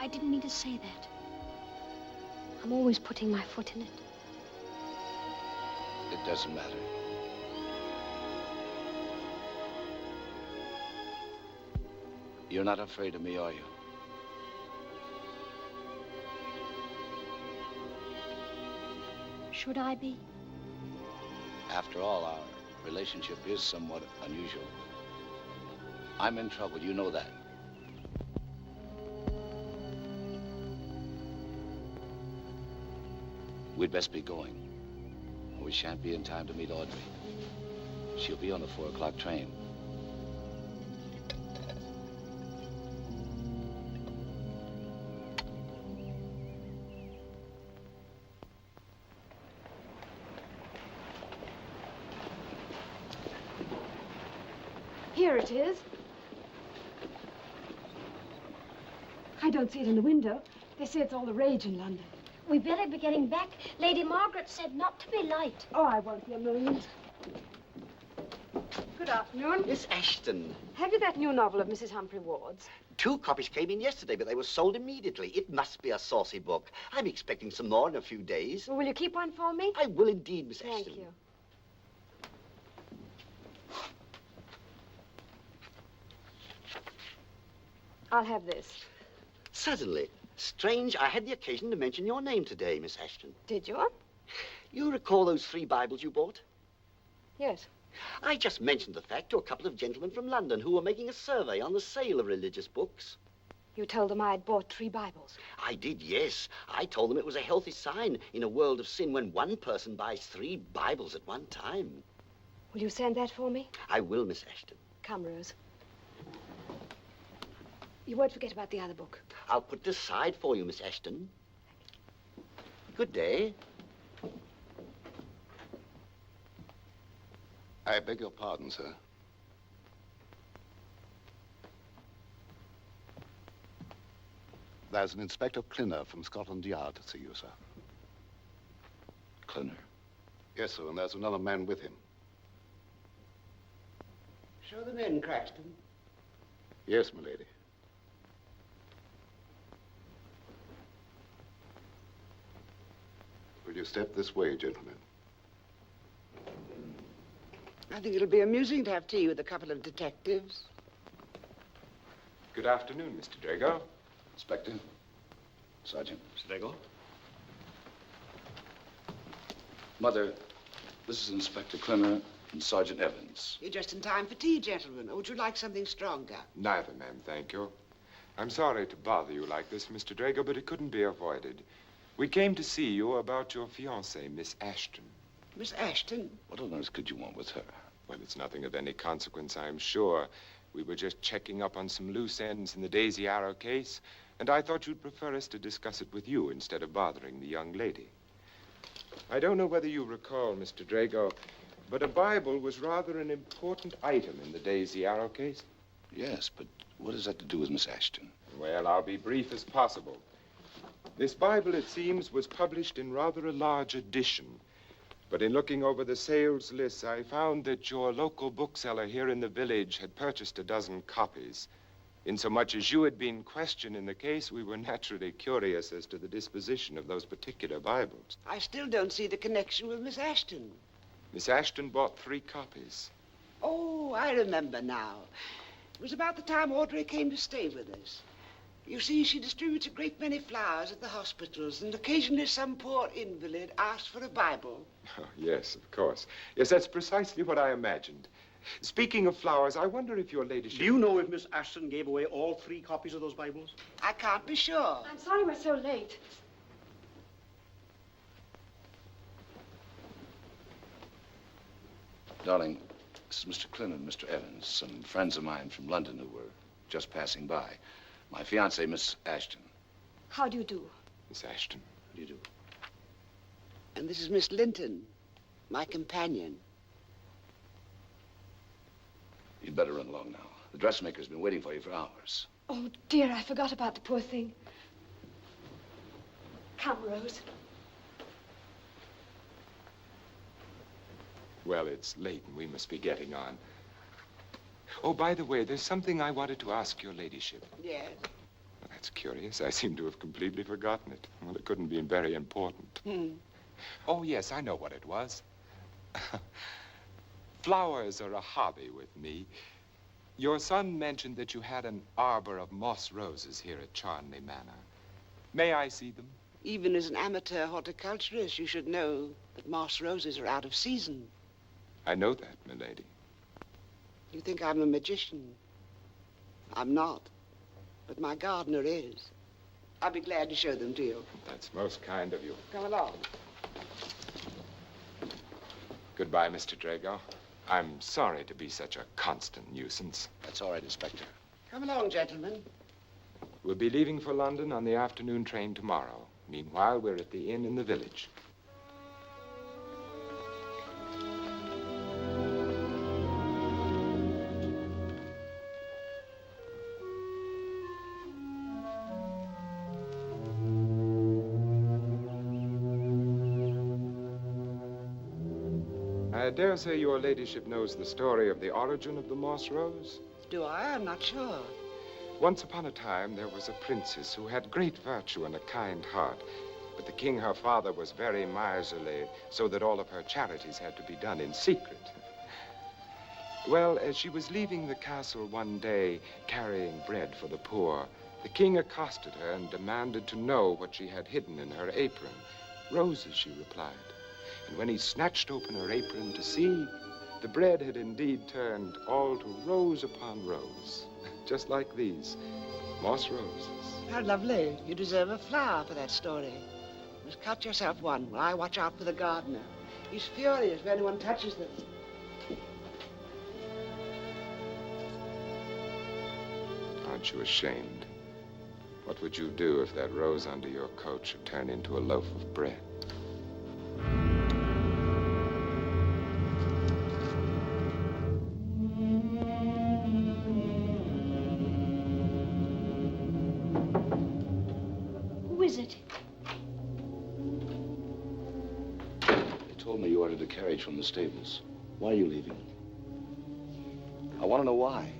I didn't mean to say that. I'm always putting my foot in it. It doesn't matter. You're not afraid of me, are you? Should I be? After all, our relationship is somewhat unusual. I'm in trouble, you know that. We'd best be going. We shan't be in time to meet Audrey. She'll be on the 4 o'clock train. Here it is. I don't see it in the window. They say it's all the rage in London. We better be getting back. Lady Margaret said not to be late. Oh, I won't be a moment. Good afternoon. Miss Ashton. Have you that new novel of Mrs. Humphrey Ward's? 2 copies came in yesterday, but they were sold immediately. It must be a saucy book. I'm expecting some more in a few days. Well, will you keep one for me? I will indeed, Miss Ashton. Thank you. I'll have this. Certainly. Strange, I had the occasion to mention your name today, Miss Ashton. Did you? You recall those 3 Bibles you bought? Yes. I just mentioned the fact to a couple of gentlemen from London who were making a survey on the sale of religious books. You told them I had bought 3 Bibles. I did, yes. I told them it was a healthy sign in a world of sin when one person buys 3 Bibles at one time. Will you send that for me? I will, Miss Ashton. Come, Rose. You won't forget about the other book. I'll put it aside for you, Miss Ashton. Good day. I beg your pardon, sir. There's an Inspector Clinner from Scotland Yard to see you, sir. Clinner? Yes, sir, and there's another man with him. Show them in, Craxton. Yes, milady. Will you step this way, gentlemen? I think it'll be amusing to have tea with a couple of detectives. Good afternoon, Mr. Drago. Inspector? Sergeant? Mr. Drago? Mother, this is Inspector Clinner and Sergeant Evans. You're just in time for tea, gentlemen. Or would you like something stronger? Neither, ma'am, thank you. I'm sorry to bother you like this, Mr. Drago, but it couldn't be avoided. We came to see you about your fiancée, Miss Ashton. Miss Ashton? What on earth could you want with her? Well, it's nothing of any consequence, I'm sure. We were just checking up on some loose ends in the Daisy Arrow case, and I thought you'd prefer us to discuss it with you instead of bothering the young lady. I don't know whether you recall, Mr. Drago, but a Bible was rather an important item in the Daisy Arrow case. Yes, but what does that to do with Miss Ashton? Well, I'll be brief as possible. This Bible, it seems, was published in rather a large edition. But in looking over the sales lists, I found that your local bookseller here in the village had purchased a dozen copies. Insomuch as you had been questioned in the case, we were naturally curious as to the disposition of those particular Bibles. I still don't see the connection with Miss Ashton. Miss Ashton bought 3 copies. Oh, I remember now. It was about the time Audrey came to stay with us. You see, she distributes a great many flowers at the hospitals, and occasionally some poor invalid asks for a Bible. Oh, yes, of course. Yes, that's precisely what I imagined. Speaking of flowers, I wonder if your ladyship... Do you know if Miss Ashton gave away all 3 copies of those Bibles? I can't be sure. I'm sorry we're so late. Darling, this is Mr. Clinton and Mr. Evans, some friends of mine from London who were just passing by. My fiancée, Miss Ashton. How do you do? Miss Ashton. How do you do? And this is Miss Linton, my companion. You'd better run along now. The dressmaker's been waiting for you for hours. Oh, dear, I forgot about the poor thing. Come, Rose. Well, it's late and we must be getting on. Oh, by the way, there's something I wanted to ask your ladyship. Yes? Well, that's curious. I seem to have completely forgotten it. Well, it couldn't be very important. Oh, yes, I know what it was. Flowers are a hobby with me. Your son mentioned that you had an arbor of moss roses here at Charnley Manor. May I see them? Even as an amateur horticulturist, you should know that moss roses are out of season. I know that, milady. You think I'm a magician. I'm not. But my gardener is. I'll be glad to show them to you. That's most kind of you. Come along. Goodbye, Mr. Drago. I'm sorry to be such a constant nuisance. That's all right, Inspector. Come along, gentlemen. We'll be leaving for London on the afternoon train tomorrow. Meanwhile, we're at the inn in the village. I dare say your ladyship knows the story of the origin of the moss rose. Do I? I'm not sure. Once upon a time, there was a princess who had great virtue and a kind heart. But the king, her father, was very miserly, so that all of her charities had to be done in secret. Well, as she was leaving the castle one day, carrying bread for the poor, the king accosted her and demanded to know what she had hidden in her apron. Roses, she replied. And when he snatched open her apron to see, the bread had indeed turned all to rose upon rose. Just like these, moss roses. How lovely. You deserve a flower for that story. You must cut yourself one while I watch out for the gardener. He's furious if anyone touches them. Aren't you ashamed? What would you do if that rose under your coat should turn into a loaf of bread? Who is it? They told me you ordered a carriage from the stables. Why are you leaving? I want to know why.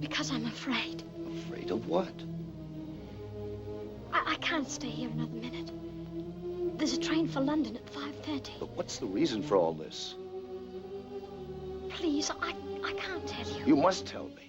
Because I'm afraid. Afraid of what? I can't stay here another minute. There's a train for London at 5:30. But what's the reason for all this? Please, I can't tell you. You must tell me.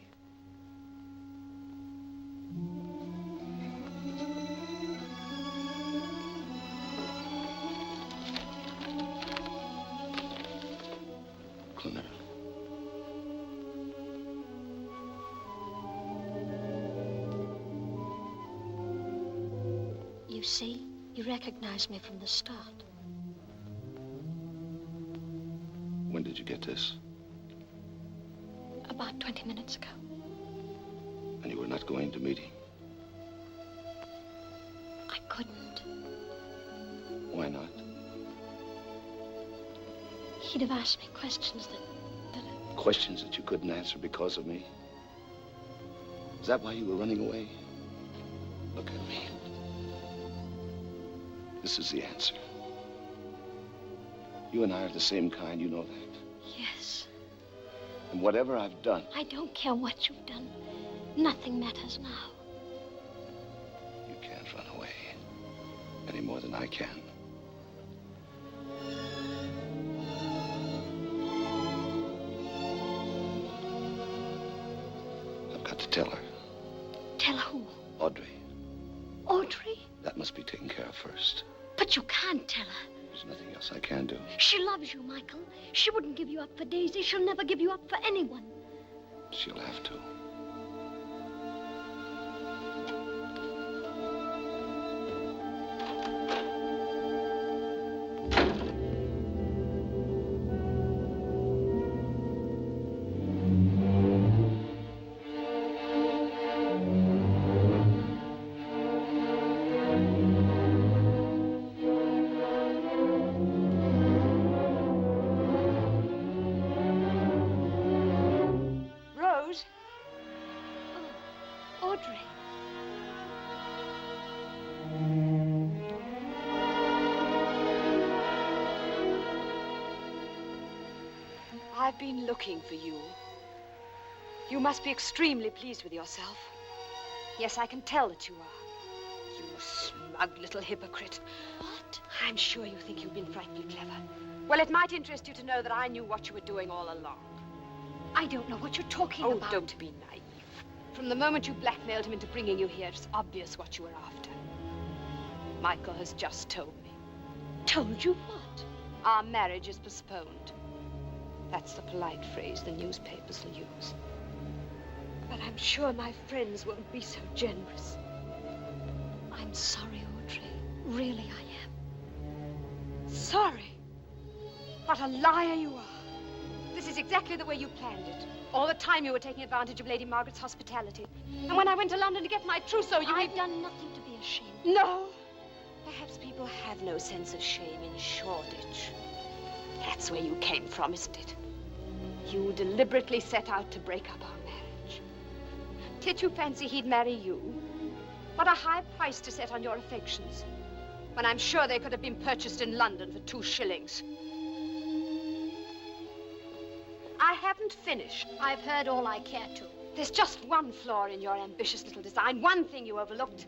You see, you recognized me from the start. When did you get this? About 20 minutes ago. And you were not going to meeting? I couldn't. Why not? He'd have asked me questions that Questions that you couldn't answer because of me? Is that why you were running away? Look at me. This is the answer. You and I are the same kind, you know that. Yes. And whatever I've done... I don't care what you've done. Nothing matters now. You can't run away any more than I can. I've got to tell her. Tell who? Audrey. Audrey? That must be taken care of first. But you can't tell her. There's nothing else I can do. She loves you, Michael. She wouldn't give you up for Daisy. She'll never give you up for anyone. She'll have to. Audrey. I've been looking for you. You must be extremely pleased with yourself. Yes, I can tell that you are. You smug little hypocrite. What? I'm sure you think you've been frightfully clever. Well, it might interest you to know that I knew what you were doing all along. I don't know what you're talking about. Oh, don't be naive. From the moment you blackmailed him into bringing you here, it's obvious what you were after. Michael has just told me. Told you what? Our marriage is postponed. That's the polite phrase the newspapers will use. But I'm sure my friends won't be so generous. I'm sorry, Audrey. Really, I am. Sorry? What a liar you are. This is exactly the way you planned it. All the time you were taking advantage of Lady Margaret's hospitality. And when I went to London to get my trousseau, I've done nothing to be ashamed. No. Perhaps people have no sense of shame in Shoreditch. That's where you came from, isn't it? You deliberately set out to break up our marriage. Did you fancy he'd marry you? What a high price to set on your affections. when I'm sure they could have been purchased in London for 2 shillings. I haven't finished. I've heard all I care to. There's just one flaw in your ambitious little design, one thing you overlooked.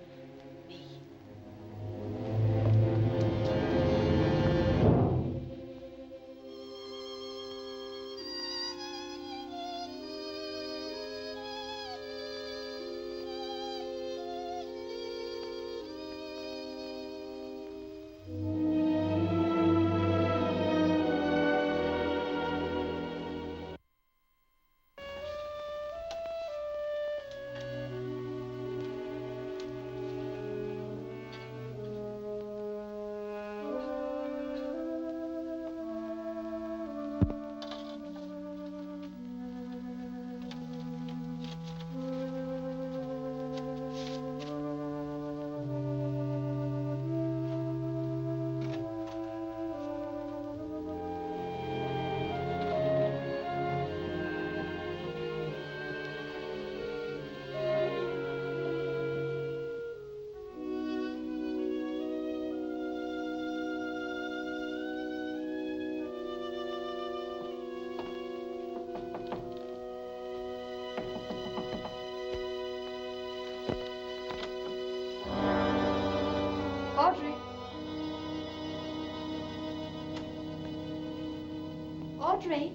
Audrey? Audrey?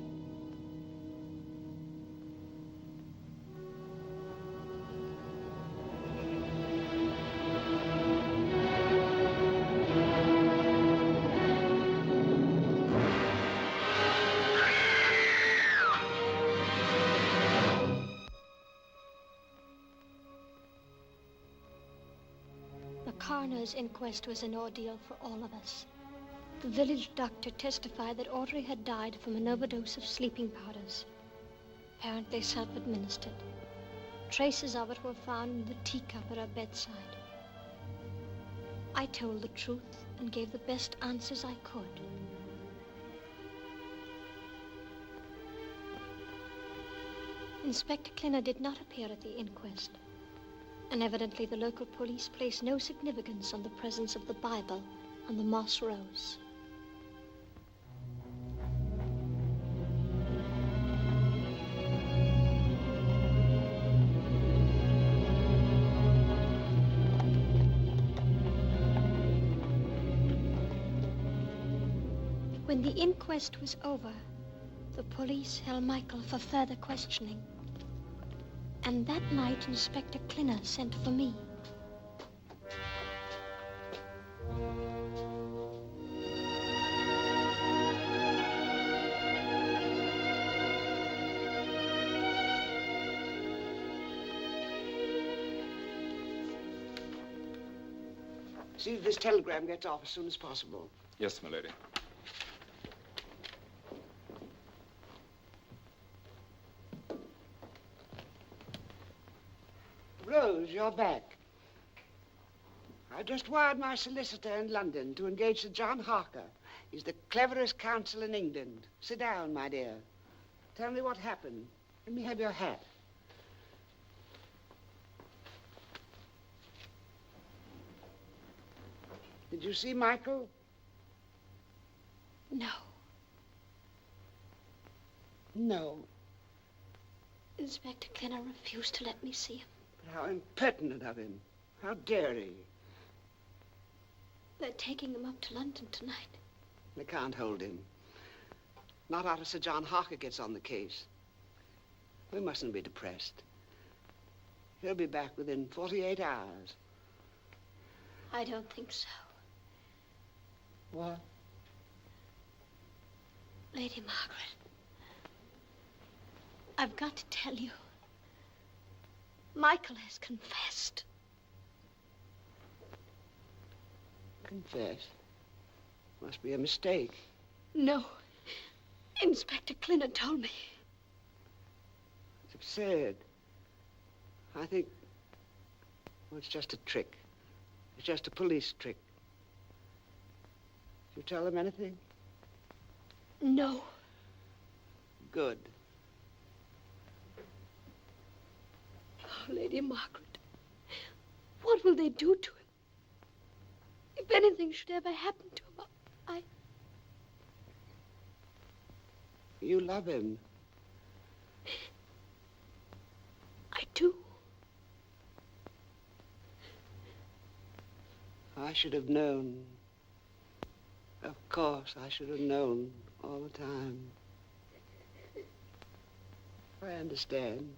The coroner's inquest was an ordeal for all of us. The village doctor testified that Audrey had died from an overdose of sleeping powders, apparently self-administered. Traces of it were found in the teacup at her bedside. I told the truth and gave the best answers I could. Inspector Clinner did not appear at the inquest, and evidently the local police placed no significance on the presence of the Bible on the moss rose. When the inquest was over, the police held Michael for further questioning. And that night, Inspector Clinner sent for me. See if this telegram gets off as soon as possible. Yes, my lady. Rose, you're back. I just wired my solicitor in London to engage Sir John Harker. He's the cleverest counsel in England. Sit down, my dear. Tell me what happened. Let me have your hat. Did you see Michael? No. No. Inspector Clinner refused to let me see him. But how impertinent of him. How dare he? They're taking him up to London tonight. They can't hold him. Not after Sir John Harker gets on the case. We mustn't be depressed. He'll be back within 48 hours. I don't think so. What? Lady Margaret, I've got to tell you, Michael has confessed. Confess? Must be a mistake. No. Inspector Clinner told me. It's absurd. I think... well, it's just a trick. It's just a police trick. Did you tell them anything? No. Good. Oh, Lady Margaret, what will they do to him? If anything should ever happen to him, You love him. I do. I should have known. Of course, I should have known all the time. I understand.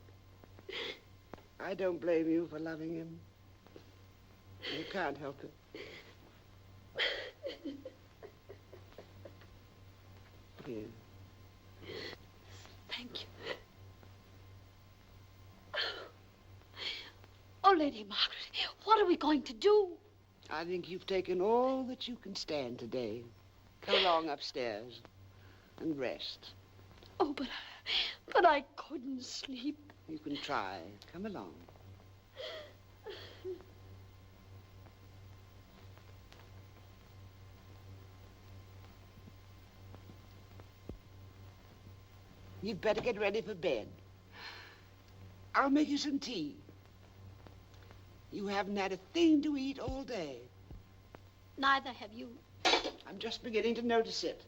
I don't blame you for loving him. You can't help it. Here. Thank you. Oh, Lady Margaret, what are we going to do? I think you've taken all that you can stand today. Come along upstairs and rest. Oh, but I couldn't sleep. You can try. Come along. You'd better get ready for bed. I'll make you some tea. You haven't had a thing to eat all day. Neither have you. I'm just beginning to notice it.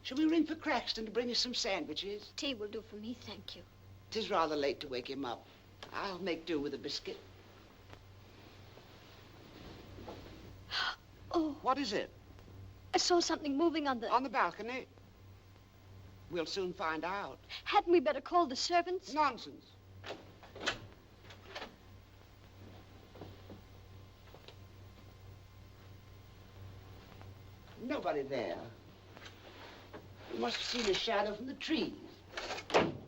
Shall we ring for Craxton to bring us some sandwiches? Tea will do for me, thank you. 'Tis rather late to wake him up. I'll make do with a biscuit. Oh. What is it? I saw something moving on the... On the balcony? We'll soon find out. Hadn't we better call the servants? Nonsense. Nobody there. You must have seen a shadow from the trees.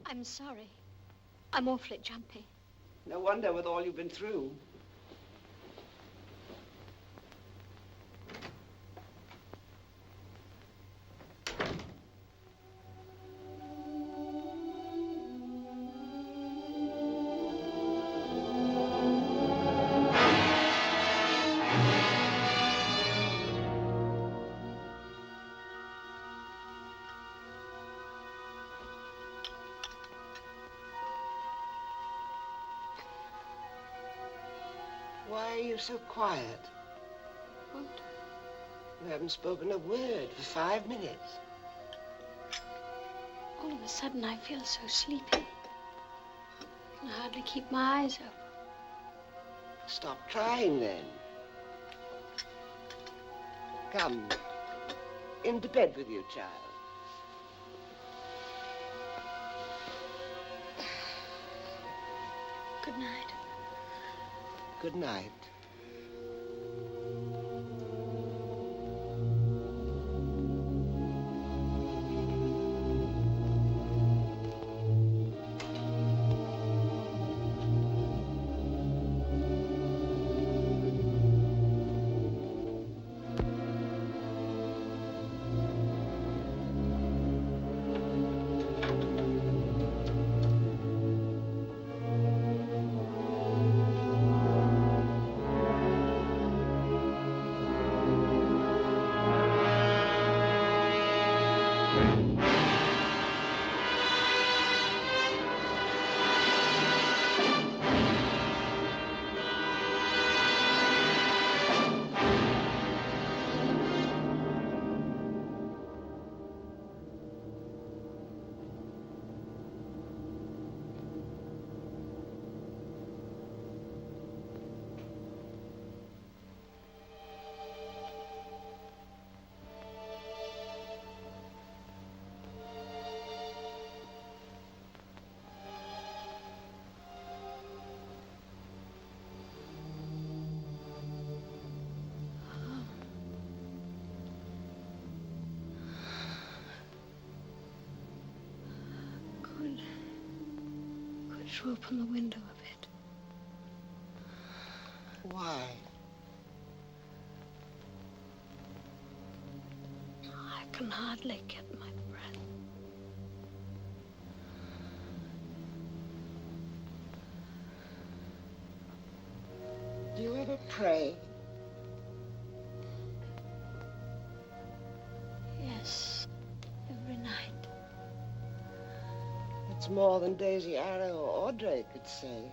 I'm sorry. I'm awfully jumpy. No wonder with all you've been through. Why are you so quiet? What? You haven't spoken a word for 5 minutes. All of a sudden, I feel so sleepy. I can hardly keep my eyes open. Stop trying, then. Come. Into bed with you, child. Good night. Good night. To open the window a bit. Why? I can hardly get my breath. Do you ever pray? Yes, every night. It's more than Daisy Arrow or Audrey could say.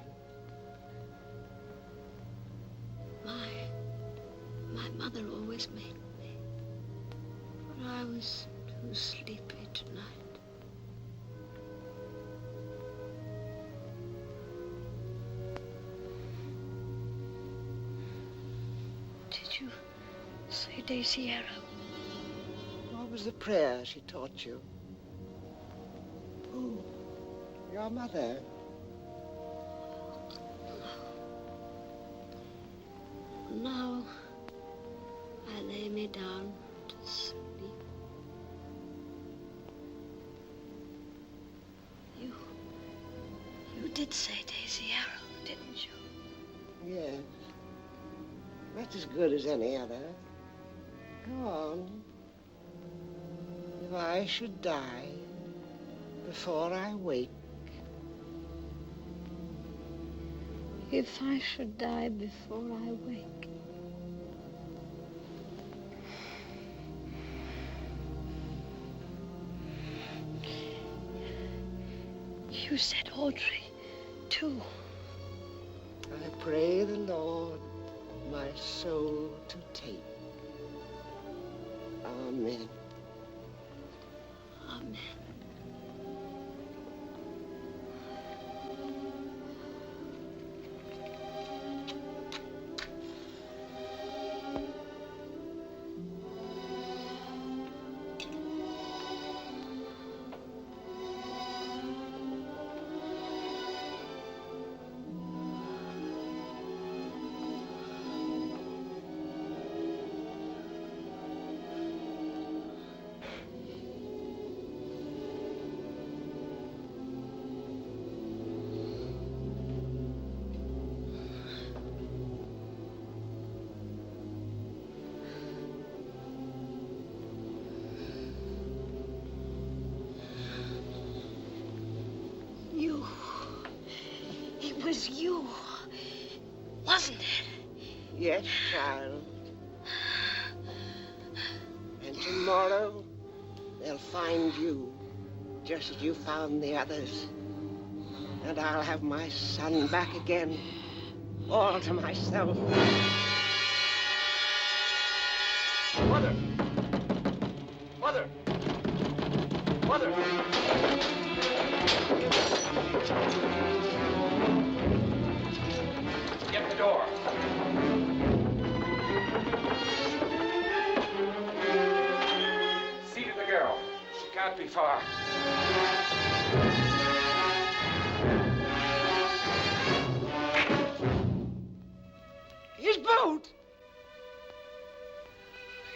My mother always always make me. But I was too sleepy tonight. Did you say Daisy What was the prayer she taught you? Oh, your mother. Now, I lay me down to sleep. You did say Daisy Arrow, didn't you? Yes. That's as good as any other. Go on. If I should die before I wake. If I should die before I wake. You said Audrey, too. I pray the Lord my soul to take. Amen. Amen. It was you, wasn't it? Yes, child. And tomorrow, they'll find you, just as you found the others. And I'll have my son back again, all to myself. Mother! Mother! Mother! Get the door. See to the girl. She can't be far. His boat!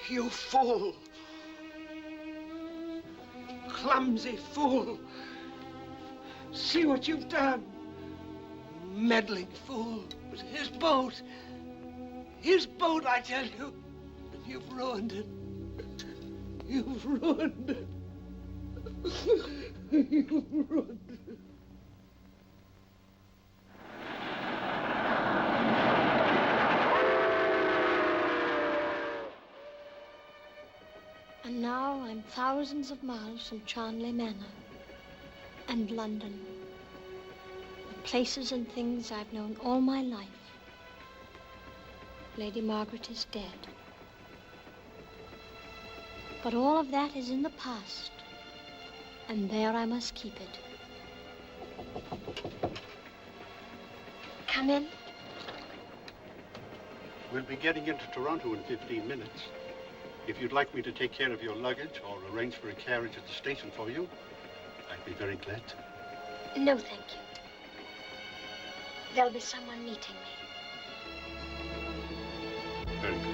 You fool! Clumsy fool! See what you've done! Meddling fool! It was his boat! His boat, I tell you! And you've ruined it. You've ruined it. You've ruined it. And now I'm thousands of miles from Charnley Manor and London. The places and things I've known all my life. Lady Margaret is dead. But all of that is in the past, and there I must keep it. Come in. We'll be getting into Toronto in 15 minutes. If you'd like me to take care of your luggage or arrange for a carriage at the station for you, I'd be very glad to. No, thank you. There'll be someone meeting me. Very good.